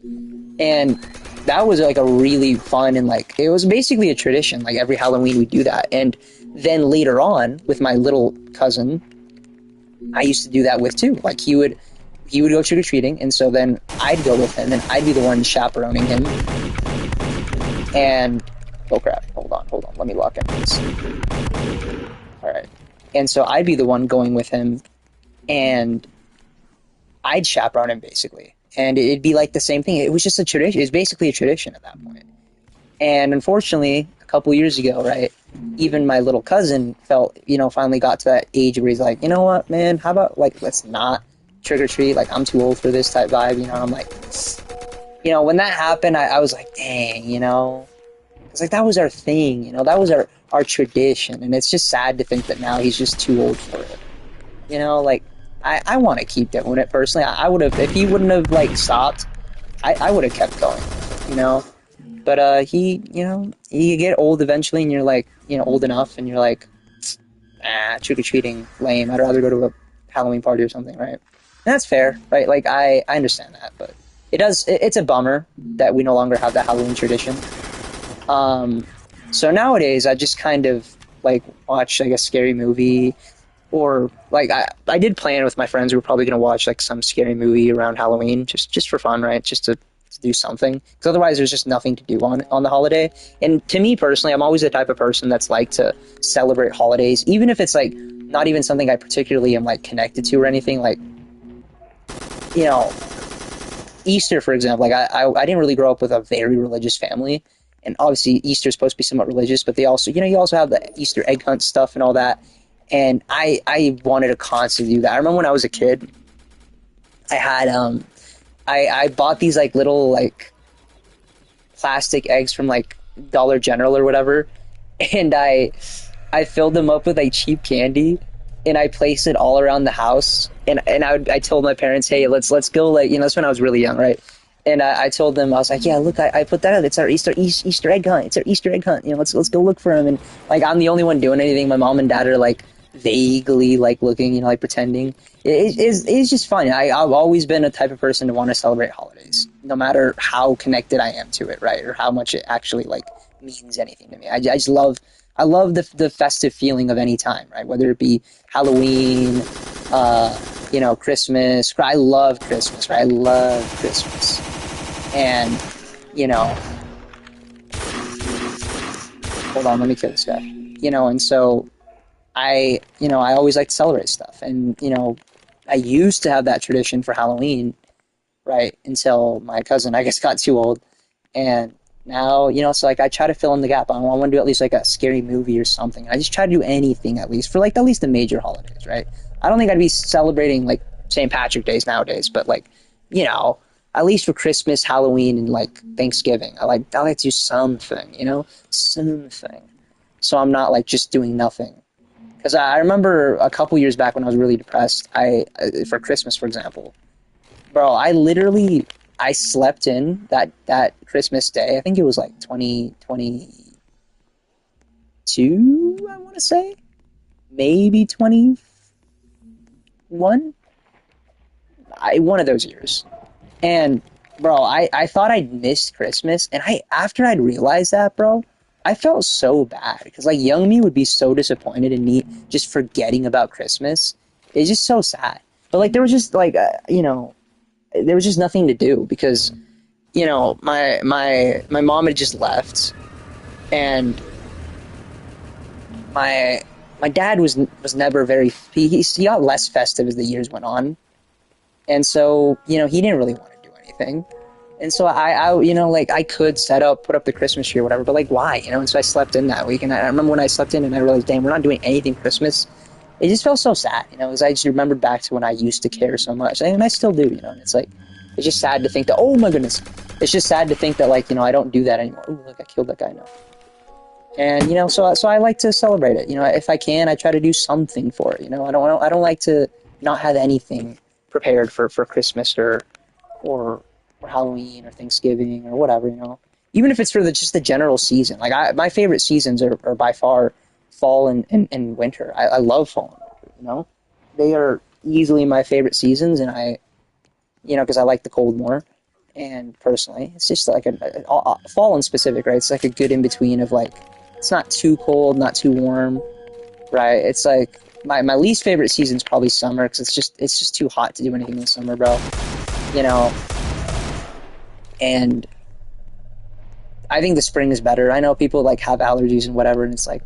And that was like a really fun, and like it was basically a tradition. Like every Halloween we do that. And then later on with my little cousin, I used to do that with too. Like he would go trick or treating, and so then I'd go with him, and I'd be the one chaperoning him. And oh crap, hold on, let me lock in this. All right, and so I'd be the one going with him, and I'd chaperone him basically, and it'd be like the same thing. It was just a tradition. It was basically a tradition at that point. And unfortunately, a couple years ago, right, even my little cousin felt, finally got to that age where he's like, you know what, man, how about, like, let's not trick or treat? Like, I'm too old for this type vibe, and I'm like, when that happened, I was like, dang, it's like, that was our thing, that was our tradition, and it's just sad to think that now he's just too old for it. Like, I want to keep doing it personally. I would have, if he wouldn't have, like, stopped, I would have kept going, But you get old eventually, and you're like, old enough, and you're like, trick or treating, lame. I'd rather go to a Halloween party or something, right? And that's fair, right? Like I understand that, but it's a bummer that we no longer have that Halloween tradition. So nowadays I just kind of like watch like a scary movie, or like I did plan with my friends we were probably gonna watch like some scary movie around Halloween, just for fun, right? Just to do something, because otherwise there's just nothing to do on the holiday. And to me personally, I'm always the type of person that's like to celebrate holidays, even if it's like not even something I particularly am like connected to or anything. Like, Easter, for example, like I didn't really grow up with a very religious family, and obviously Easter is supposed to be somewhat religious, but they also, you also have the Easter egg hunt stuff and all that, and I wanted to constantly do that. I remember when I was a kid, I had I bought these like little like plastic eggs from like Dollar General or whatever, and I filled them up with like cheap candy, and I placed it all around the house. And I told my parents, hey, let's go, like, that's when I was really young, right? And I told them, I was like, yeah, look, I put that out. It's our Easter egg hunt. It's our Easter egg hunt. Let's go look for them. And like I'm the only one doing anything. My mom and dad are like vaguely like looking, like pretending. It's just fun. I've always been a type of person to want to celebrate holidays, no matter how connected I am to it, right? Or how much it actually like means anything to me. I just love the festive feeling of any time, right? Whether it be Halloween, Christmas. I love Christmas, right? I love Christmas. And, hold on, let me kill this guy. And so I always like to celebrate stuff. And, I used to have that tradition for Halloween, right? Until my cousin, I guess, got too old. And now, so like I try to fill in the gap. I want to do at least like a scary movie or something. I just try to do anything at least for like at least the major holidays, right? I don't think I'd be celebrating like St. Patrick's Days nowadays, but like, at least for Christmas, Halloween, and like Thanksgiving, I like to do something, something. So I'm not like just doing nothing. Because I remember a couple years back when I was really depressed, for Christmas, for example, bro, I slept in that Christmas day. I think it was like 2022, I want to say. Maybe 21? One of those years. And, bro, I thought I'd missed Christmas. And after I'd realized that, bro, I felt so bad. Because, like, young me would be so disappointed in me just forgetting about Christmas. It's just so sad. But, like, there was just, like, there was just nothing to do because, my mom had just left, and my dad was never very, he got less festive as the years went on, and so he didn't really want to do anything, and so I like I could put up the Christmas tree or whatever, but like why, and so I slept in that week, and I remember when I slept in and I realized, damn, we're not doing anything Christmas. It just felt so sad, because I just remembered back to when I used to care so much, and I still do, and it's like, it's just sad to think that, oh my goodness, it's just sad to think that, like, I don't do that anymore. Ooh, look, I killed that guy now. And, so I like to celebrate it, if I can, I try to do something for it, I don't like to not have anything prepared for Christmas or Halloween or Thanksgiving or whatever, even if it's for just the general season. Like, my favorite seasons are by far fall and winter. I love fall and winter, they are easily my favorite seasons, and because I like the cold more. And personally, it's just like fall in specific, right? It's like a good in between of like, it's not too cold, not too warm, right? It's like my least favorite season is probably summer because it's just too hot to do anything in the summer, bro. You know, and I think the spring is better. I know people like have allergies and whatever, and it's like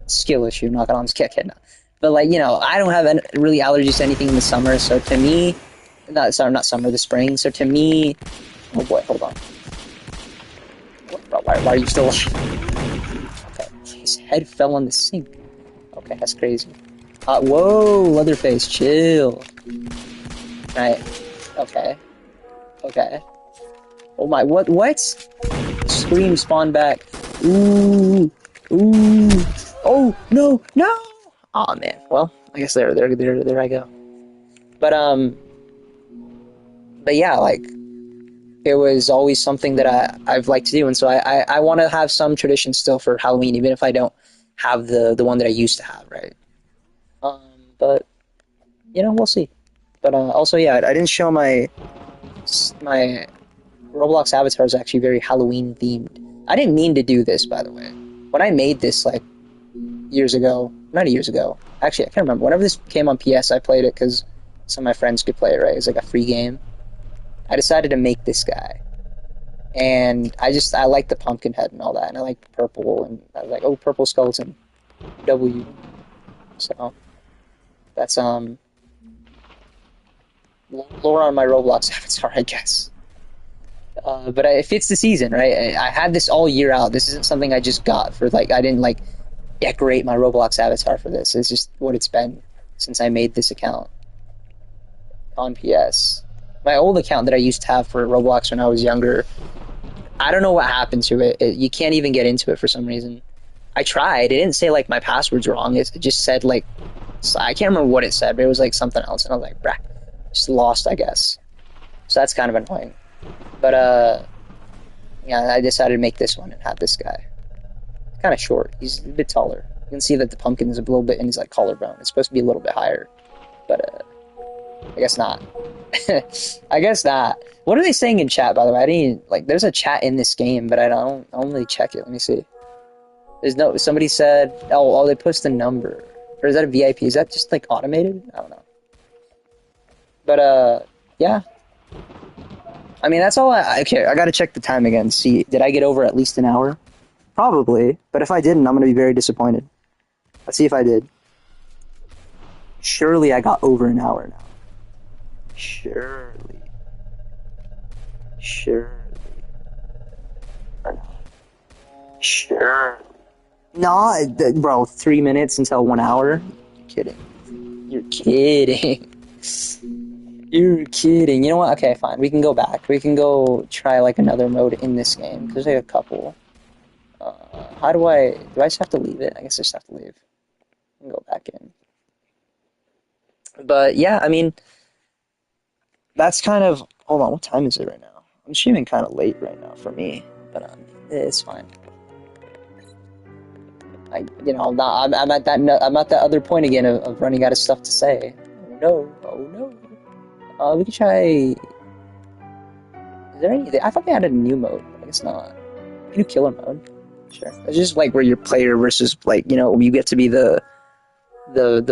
skill issue. Not gonna, I'm just kidding. But like I don't have really allergies to anything in the summer. So to me, not summer, the spring. So to me, oh boy, hold on. Why are you still alive? Okay, his head fell on the sink. Okay, that's crazy. Whoa, Leatherface, chill. Right. Okay. Okay. Oh my, what? Scream spawn back. Ooh. Ooh. Oh, no, no! Aw, man. Well, I guess there I go. But yeah, like, it was always something that I've liked to do, and so I want to have some tradition still for Halloween, even if I don't have the one that I used to have, right? But we'll see. But also, yeah, I didn't show my Roblox avatar is actually very Halloween themed. I didn't mean to do this, by the way. When I made this like years ago, not years ago, actually I can't remember. Whenever this came on PS, I played it because some of my friends could play it. Right, it's like a free game. I decided to make this guy. And I like the pumpkin head and all that, and I like purple, and I was like, oh, purple skeleton, W. So that's lore on my Roblox avatar, I guess. But it fits the season, right? I had this all year out. This isn't something I just got for like I didn't like decorate my Roblox avatar for this. It's just what it's been since I made this account on PS. My old account that I used to have for Roblox when I was younger, I don't know what happened to it. You can't even get into it for some reason. I tried. It didn't say like my password's wrong. It just said like, I can't remember what it said, but it was like something else. And I was like, brah, just lost, I guess. So that's kind of annoying. But yeah, I decided to make this one and have this guy. Kind of short. He's a bit taller. You can see that the pumpkin is a little bit, and he's like collarbone. It's supposed to be a little bit higher, but I guess not. I guess not. What are they saying in chat, by the way? I didn't even, like. There's a chat in this game, but I don't really check it. Let me see. There's no. Somebody said, oh, they pushed the number, or is that a VIP? Is that just like automated? I don't know. But yeah. I mean, that's all okay, I gotta check the time again. See, did I get over at least an hour? Probably, but if I didn't, I'm gonna be very disappointed. Let's see if I did. Surely I got over an hour now. Surely. Or no. Surely. No, bro, 3 minutes until 1 hour? You're kidding. You're kidding. You're kidding. You know what? Okay, fine. We can go back. We can go try like another mode in this game. Because there's like a couple. How do I just have to leave it? I guess I just have to leave. And go back in. But yeah, I mean, that's kind of, hold on, what time is it right now? I'm streaming kind of late right now for me, but it's fine. I'm at that other point again of running out of stuff to say. Oh no. We could try. Is there anything? I thought they added a new mode. I guess not. We can do killer mode. Sure. It's just like where you're player versus like you get to be the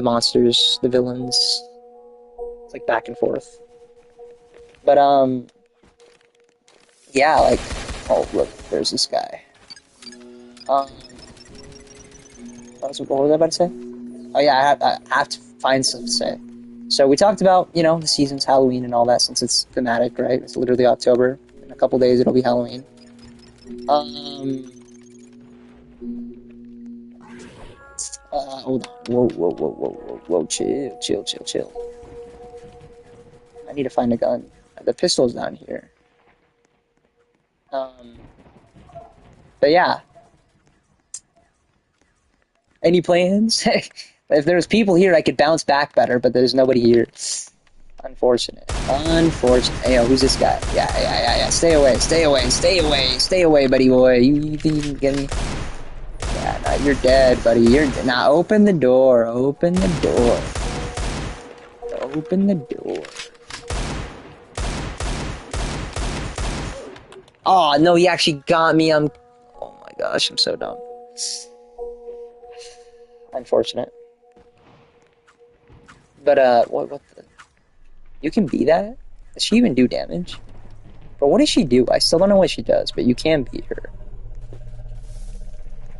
monsters, the villains. It's like back and forth. But yeah, like, oh look, there's this guy. What was I about to say? Oh yeah, I have to find something to say. So we talked about, the season's Halloween and all that since it's thematic, right? It's literally October. In a couple days it'll be Halloween. Hold on. Whoa, chill. I need to find a gun. The pistol's down here. But yeah. Any plans? If there's people here, I could bounce back better, but there's nobody here. Unfortunate. Hey, who's this guy? Yeah. Stay away, buddy boy. You think you can get me? Yeah, no, you're dead, buddy. Now open the door. Open the door. Oh, no, he actually got me. Oh my gosh, I'm so dumb. Unfortunate. But, what the? You can be that? Does she even do damage? But what does she do? I still don't know what she does, but you can beat her.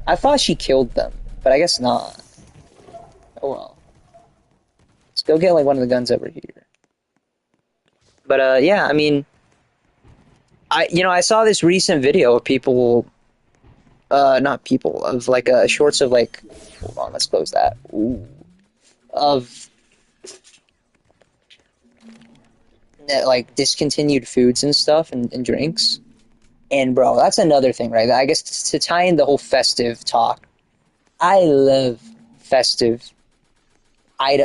I thought she killed them, but I guess not. Oh well. Let's go get, like, one of the guns over here. But, yeah, I mean... I saw this recent video of people... not people, of, like, shorts of, like... Hold on, let's close that. Ooh. Of... like, discontinued foods and stuff and drinks. And, bro, that's another thing, right? I guess to tie in the whole festive talk, I love festive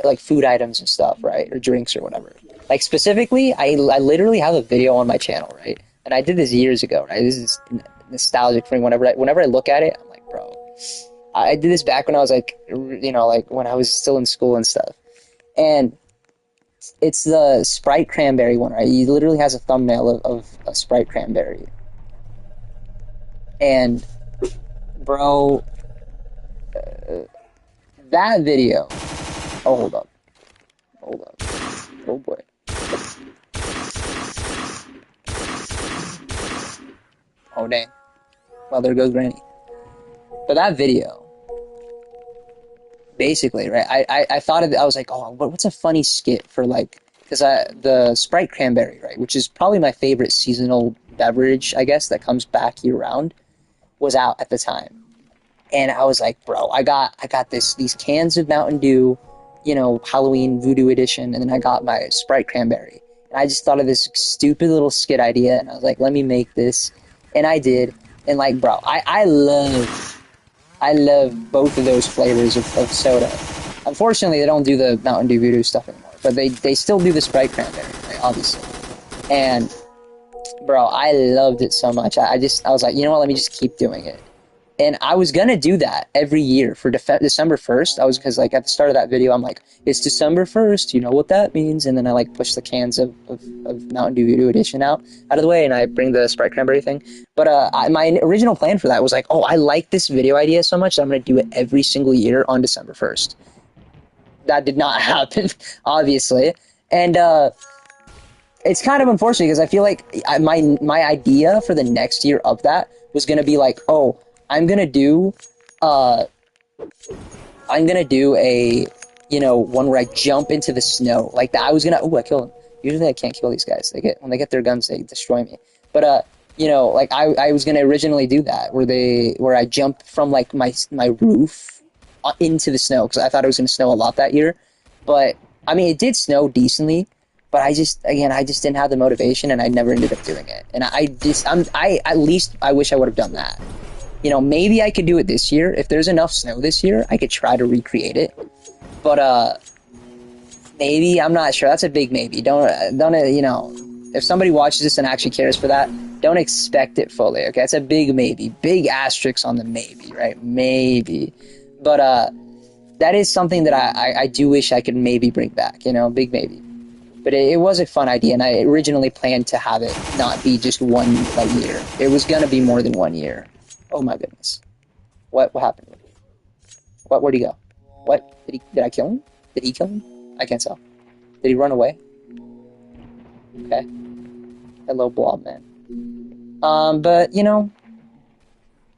like food items and stuff, right? Or drinks or whatever. Like, specifically, I literally have a video on my channel, right? And I did this years ago, right? This is nostalgic for me. Whenever I look at it, I'm like, bro. I did this back when I was, like, like, when I was still in school and stuff. And it's the Sprite Cranberry one, right? He literally has a thumbnail of a Sprite Cranberry. And, bro, that video... Oh, hold up. Hold up. Oh, boy. Oh, dang. Well, there goes Granny. But that video, basically, right, I thought of it, I was like, oh, what's a funny skit for, like, because the Sprite Cranberry, right, which is probably my favorite seasonal beverage, I guess, that comes back year-round, was out at the time. And I was like, bro, I got these cans of Mountain Dew, Halloween Voodoo Edition, and then I got my Sprite Cranberry. And I just thought of this stupid little skit idea, and I was like, let me make this. And I did. And, like, bro, I love both of those flavors of soda. Unfortunately, they don't do the Mountain Dew Voodoo stuff anymore, but they still do the Sprite Cranberry, right, obviously. And, bro, I loved it so much. I was like, you know what, let me just keep doing it. And I was going to do that every year for December 1st. Because, like, at the start of that video, I'm like, it's December 1st, you know what that means? And then I, like, push the cans of Mountain Dew Voodoo Edition out of the way, and I bring the Sprite Cranberry thing. But my original plan for that was like, oh, I like this video idea so much that I'm going to do it every single year on December 1st. That did not happen, obviously. And it's kind of unfortunate because I feel like my idea for the next year of that was going to be like, oh, I'm gonna do a, one where I jump into the snow. Like that, I killed him. Usually I can't kill these guys. When they get their guns, they destroy me. But, like I was gonna originally do that, where I jump from, like, my roof into the snow, because I thought it was gonna snow a lot that year. But, I mean, it did snow decently, but I just didn't have the motivation, and I never ended up doing it. And I wish I would have done that. Maybe I could do it this year. If there's enough snow this year, I could try to recreate it. But, maybe, I'm not sure. That's a big maybe. Don't, if somebody watches this and actually cares for that, don't expect it fully, okay? It's a big maybe. Big asterisk on the maybe, right? Maybe. But, that is something that I do wish I could maybe bring back, big maybe. But it was a fun idea, and I originally planned to have it not be just one, like, year. It was gonna be more than 1 year. Oh my goodness. What happened? Where'd he go? What? Did I kill him? Did he kill him? I can't tell. Did he run away? Okay. Hello, blob man. But,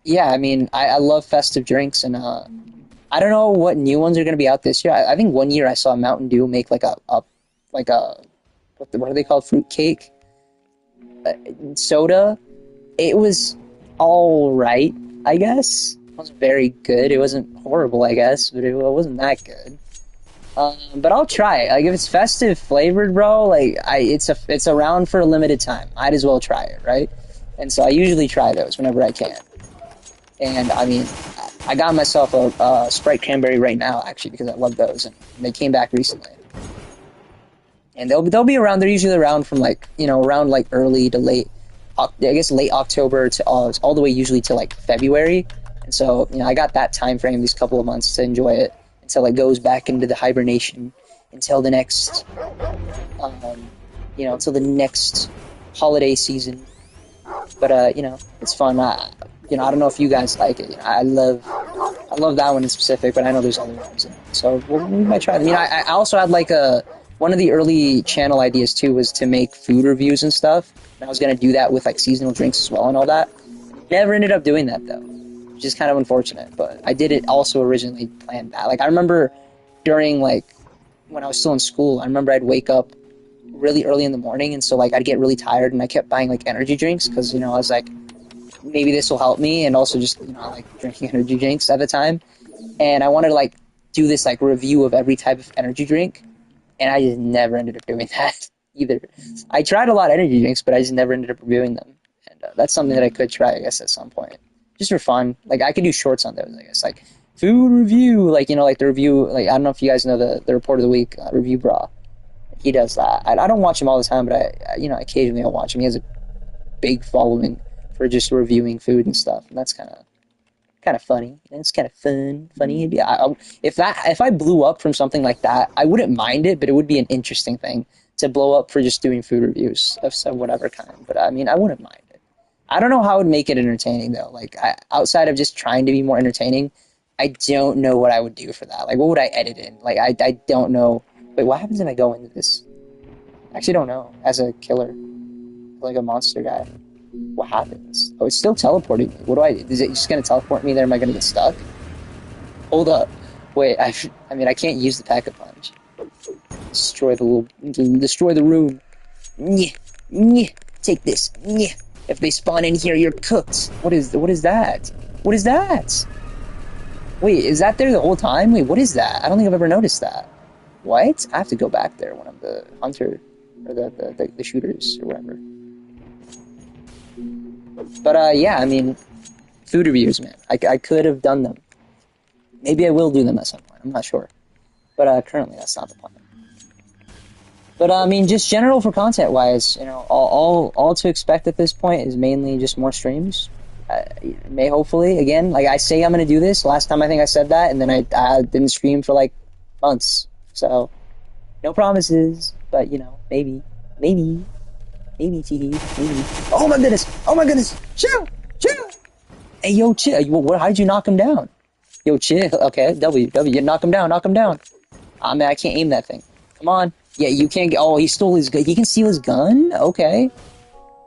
yeah, I mean, I love festive drinks, and, I don't know what new ones are going to be out this year. I think one year I saw Mountain Dew make, like, what are they called? Fruit cake? Soda? It was alright, I guess. It wasn't very good. It wasn't horrible, I guess, but it wasn't that good. But I'll try it. Like, if it's festive flavored, bro, like, it's around for a limited time. Might as well try it, right? And so I usually try those whenever I can. And, I mean, I got myself a Sprite Cranberry right now, actually, because I love those, and they came back recently. And they'll be around. They're usually around from, like, around, like, early to late, I guess late October to all the way usually to, like, February. And so, I got that time frame, these couple of months, to enjoy it until it goes back into the hibernation, until the next, until the next holiday season. But you know, it's fun. You know, I don't know if you guys like it. You know, I love that one in specific, but I know there's other ones. So we might try them. You know, I also had like one of the early channel ideas too was to make food reviews and stuff. And I was gonna do that with like seasonal drinks as well and all that. Never ended up doing that though, which is kind of unfortunate. But I did it also originally planned that. Like I remember during like when I was still in school, I remember I'd wake up really early in the morning, and so like I'd get really tired, and I kept buying like energy drinks because you know I was like maybe this will help me, and also just you know I like drinking energy drinks at the time, and I wanted to like do this like review of every type of energy drink, and I just never ended up doing that either. I tried a lot of energy drinks, but I just never ended up reviewing them, and that's something that I could try I guess at some point, just for fun. Like I could do shorts on those I guess, like food review, like you know like the review, like I don't know if you guys know the report of the week review bra. He does that. I don't watch him all the time, but I you know occasionally I'll watch him. He has a big following for just reviewing food and stuff, and that's kind of funny. And it's kind of funny. Yeah, if I blew up from something like that, I wouldn't mind it, but it would be an interesting thing to blow up for just doing food reviews of some whatever kind. But I mean, I wouldn't mind it. I don't know how I would make it entertaining though. Like outside of just trying to be more entertaining, I don't know what I would do for that. Like what would I edit in? Like I don't know. Wait, what happens if I go into this? I actually don't know. As a killer, like a monster guy, what happens? Oh, it's still teleporting me. What do I do? Is it just gonna teleport me there? Am I gonna get stuck? Hold up. Wait, I mean, I can't use the pack-a-punch. Destroy the room. Nyeh, nyeh. Take this. Nyeh. If they spawn in here, you're cooked. What is that? What is that? Wait, is that there the whole time? Wait, what is that? I don't think I've ever noticed that. What? I have to go back there when I'm the hunter, or the shooters, or whatever. But, yeah, I mean, food reviews, man. I could have done them. Maybe I will do them at some point. I'm not sure. But, currently, that's not the plan. But, I mean, just general for content-wise, you know, all to expect at this point is mainly just more streams. May hopefully, again, like I say I'm going to do this. Last time I think I said that, and then I didn't stream for, like, months. So, no promises, but, you know, maybe, maybe, maybe. Oh my goodness, chill. Hey, yo, chill. How'd you knock him down? Yo, chill. Okay, W, knock him down. Ah, man, I can't aim that thing. Come on. Yeah, you can't get, oh, he stole his gun. He can steal his gun? Okay.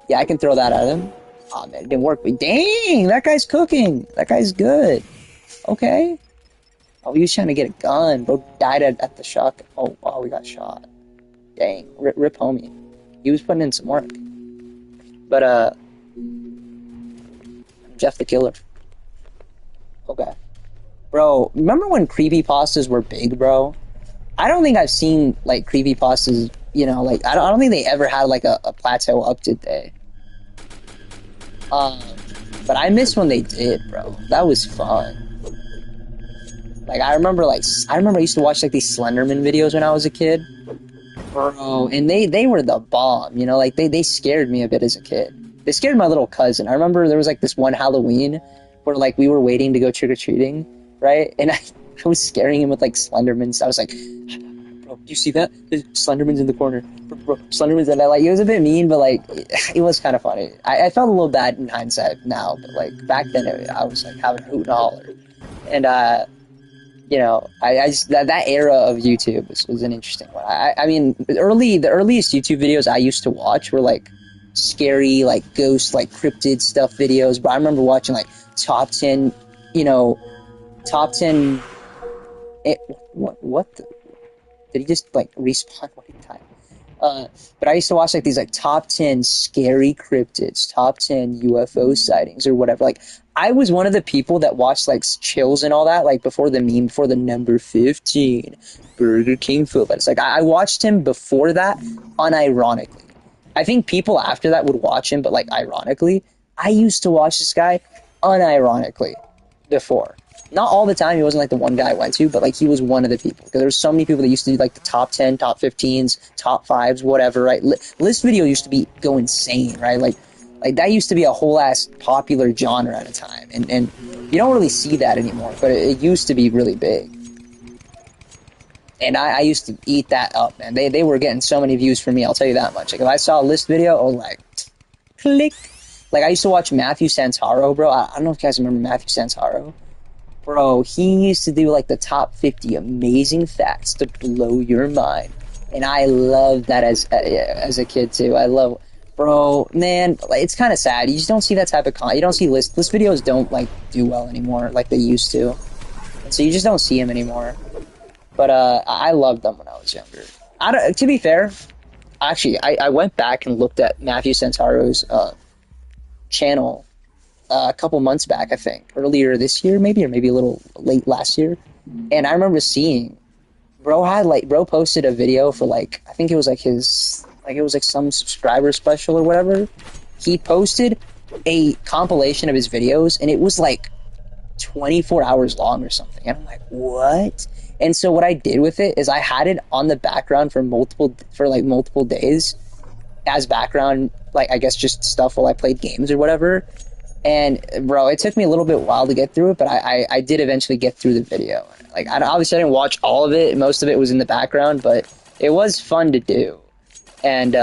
Yeah, I can throw that at him. Ah, man, it didn't work. But dang, that guy's cooking. That guy's good. Okay. Oh, he was trying to get a gun. Bro died at the shotgun. Oh, wow, we got shot. Dang. Rip homie. He was putting in some work. But, Jeff the Killer. Okay. Bro, remember when creepypastas were big, bro? I don't think I've seen, like, creepypastas, you know, like, I don't think they ever had, like, a plateau up, did they? But I miss when they did, bro. That was fun. Like, I remember I used to watch, like, these Slenderman videos when I was a kid. Bro, and they were the bomb, you know? Like, they scared me a bit as a kid. They scared my little cousin. I remember there was, like, this one Halloween where, like, we were waiting to go trick-or-treating, right? And I was scaring him with, like, Slendermans. I was like, bro, do you see that? There's Slenderman's in the corner. Bro, Slenderman's, and it was a bit mean, but, like, it was kind of funny. I felt a little bad in hindsight now, but, like, back then I was, like, having a hoot and a holler. And, you know, I just, that era of YouTube was an interesting one. I mean, the earliest YouTube videos I used to watch were, like, scary, like, ghost, like, cryptid stuff videos, but I remember watching, like, top 10, you know, top 10, what the, did he just, like, respawn one time? But I used to watch, like, these, like, top 10 scary cryptids, top 10 UFO sightings, or whatever. Like, I was one of the people that watched, like, Chills and all that, like, before the number 15 Burger King food. But it's like, I watched him before that, unironically. I think people after that would watch him, but, like, ironically. I used to watch this guy unironically before. Not all the time, he wasn't, like, the one guy I went to, but, like, he was one of the people. Because there were so many people that used to do, like, the top 10, top 15s, top 5s, whatever, right? List video used to go insane, right? Like, that used to be a whole-ass popular genre at a time. And you don't really see that anymore, but it used to be really big. And I used to eat that up, man. They were getting so many views for me, I'll tell you that much. Like, if I saw a list video, I was like, click. Like, I used to watch Matthew Santaro, bro. I don't know if you guys remember Matthew Santaro. Bro, he used to do, like, the top 50 amazing facts to blow your mind. And I loved that as a kid, too. I love... Bro, man, like, it's kind of sad. You just don't see that type of content. You don't see list videos don't, like, do well anymore like they used to. And so you just don't see them anymore. But, I loved them when I was younger. To be fair, actually, I went back and looked at Matthew Santaro's, channel a couple months back, I think. Earlier this year, maybe, or maybe a little late last year. And I remember seeing, bro posted a video for, like, I think it was, like, it was, like, some subscriber special or whatever. He posted a compilation of his videos, and it was, like, 24 hours long or something. And I'm like, what? And so what I did with it is I had it on the background for multiple days as background, like, I guess just stuff while I played games or whatever. And, bro, it took me a little bit while to get through it, but I did eventually get through the video. Like, obviously I didn't watch all of it. Most of it was in the background, but it was fun to do. And,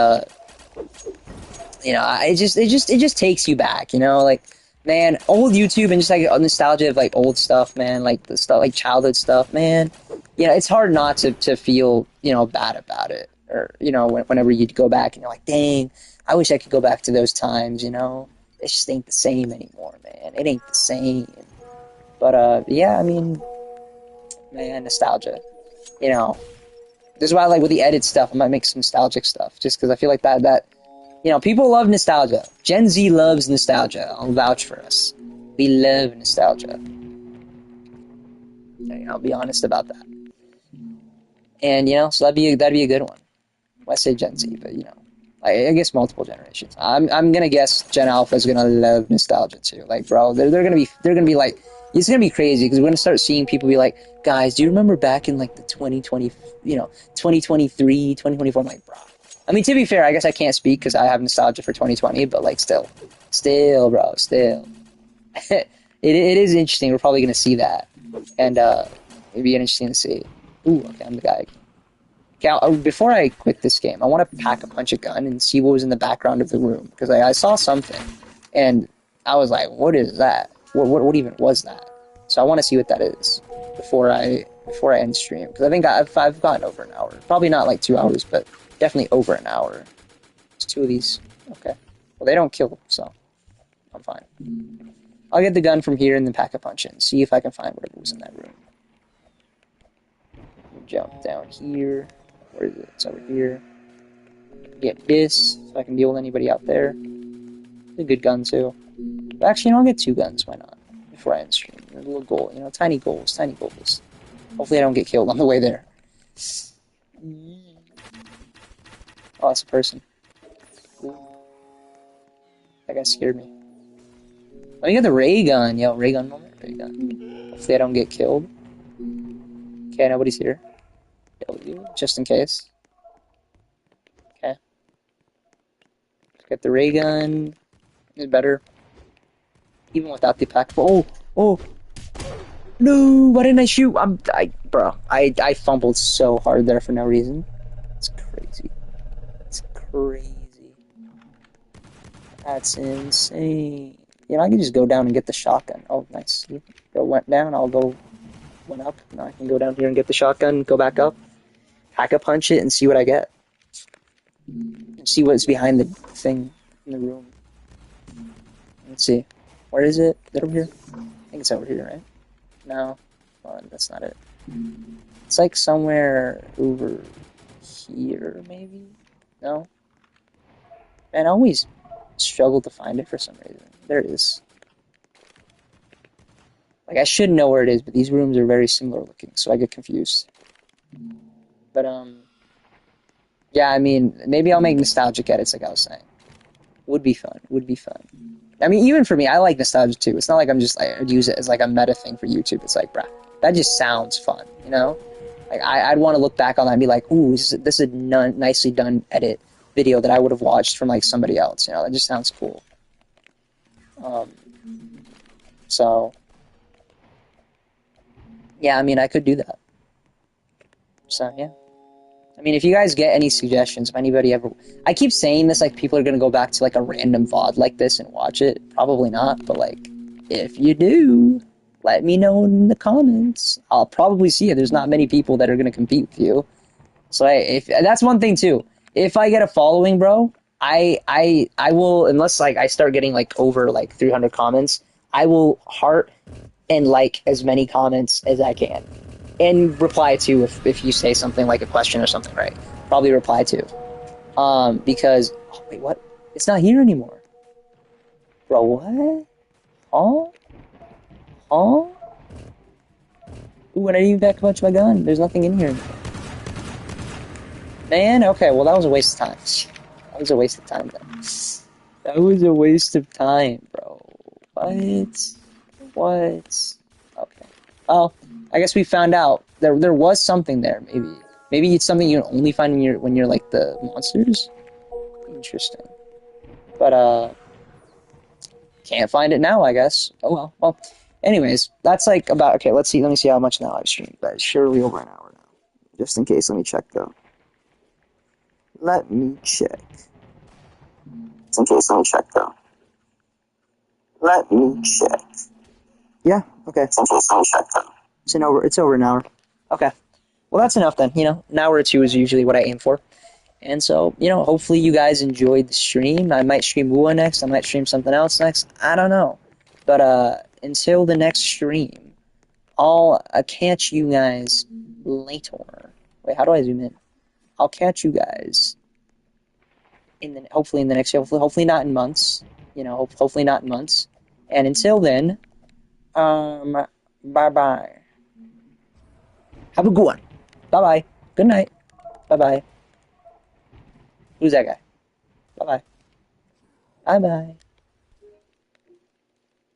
you know, it just takes you back, you know? Like, man, old YouTube and just, like, nostalgia of, like, old stuff, man. Like, the stuff, like, childhood stuff, man. You know, it's hard not to feel, you know, bad about it. Or, you know, whenever you go back and you're like, dang, I wish I could go back to those times, you know? It just ain't the same anymore, man. It ain't the same. But, yeah, I mean, man, nostalgia. You know, this is why I like with the edit stuff, I might make some nostalgic stuff. Just because I feel like that, you know, people love nostalgia. Gen Z loves nostalgia. I'll vouch for us. We love nostalgia. Okay, I'll be honest about that. And, you know, so that'd be a good one. Well, I say Gen Z, but, you know, I guess multiple generations. I'm gonna guess Gen Alpha is gonna love nostalgia too. Like, bro, they're gonna be like, it's gonna be crazy because we're gonna start seeing people be like, guys, do you remember back in like the 2020, you know, 2023, 2024? I'm like, bro. I mean, to be fair, I guess I can't speak because I have nostalgia for 2020, but like, still, bro, still. it is interesting. We're probably gonna see that, and it'd be interesting to see. Ooh, okay, I'm the guy. Okay, before I quit this game, I want to pack a punch a gun and see what was in the background of the room because I saw something, and I was like, "What is that? What even was that?" So I want to see what that is before I end stream because I think I've gotten over an hour. Probably not like 2 hours, but definitely over an hour. It's two of these. Okay. Well, they don't kill, so I'm fine. I'll get the gun from here and then pack a punch in. See if I can find whatever was in that room. Jump down here. Where is it? It's over here. Get this, so I can deal with anybody out there. It's a good gun, too. But actually, you know, I'll get two guns. Why not? Before I end stream. A little goal. You know, tiny goals. Tiny goals. Hopefully I don't get killed on the way there. Oh, that's a person. Ooh. That guy scared me. Oh, you got the ray gun. Yo, ray gun moment. Ray gun. Hopefully I don't get killed. Okay, nobody's here. W, just in case. Okay. Get the ray gun. Is better. Even without the pack. Oh! No! Why didn't I shoot? Bro, I fumbled so hard there for no reason. It's crazy. It's crazy. That's insane. You know, I can just go down and get the shotgun. Oh, nice. Bro went down, went up. Now I can go down here and get the shotgun, go back up, pack a punch it, and see what I get. And see what's behind the thing in the room. Let's see. Where is it? Is it over here? I think it's over here, right? No. Well, that's not it. It's like somewhere over here, maybe? No? Man, I always struggle to find it for some reason. There it is. Like, I should know where it is, but these rooms are very similar looking, so I get confused. But, yeah, I mean, maybe I'll make nostalgic edits like I was saying. Would be fun. I mean, even for me, I like nostalgia too. It's not like I'm just like, I'd use it as like a meta thing for YouTube. It's like, bruh, that just sounds fun, you know? Like, I'd want to look back on that and be like, ooh, this is a nicely done edit video that I would have watched from like somebody else, you know? That just sounds cool. So, yeah, I mean, I could do that. So, yeah. I mean, if you guys get any suggestions, if anybody ever, I keep saying this like people are gonna go back to like a random VOD like this and watch it. Probably not, but like if you do, let me know in the comments. I'll probably see it. There's not many people that are gonna compete with you. So if that's one thing too. If I get a following, bro, I will, unless like I start getting like over like 300 comments, I will heart and like as many comments as I can, and reply to if you say something like a question or something, right? Probably reply to, because oh, wait, what? It's not here anymore, bro. What? Huh? Huh? Ooh, and I didn't even back much my gun. There's nothing in here anymore. Man, okay, well that was a waste of time. That was a waste of time then. That was a waste of time, bro. What? What? Okay. Well, I guess we found out there was something there. Maybe it's something you can only find when you're like the monsters. Interesting. But can't find it now. I guess. Oh well. Well. Anyways, that's like about okay. Let's see. Let me see how much now I've streamed. That's surely over an hour now. Just in case, let me check though. Let me check. Just in case, let me check though. Let me check. Yeah. Okay. Just in case, let me check though. It's over an hour. Okay. Well, that's enough then. You know, an hour or two is usually what I aim for. And so, you know, hopefully you guys enjoyed the stream. I might stream Wua next. I might stream something else next. I don't know. But until the next stream, I'll catch you guys later. Wait, how do I zoom in? I'll catch you guys hopefully in the next year. Hopefully not in months. You know, hopefully not in months. And until then, bye bye. Have a good one. Bye bye. Good night. Bye bye. Who's that guy? Bye bye. Bye bye.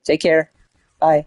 Take care. Bye.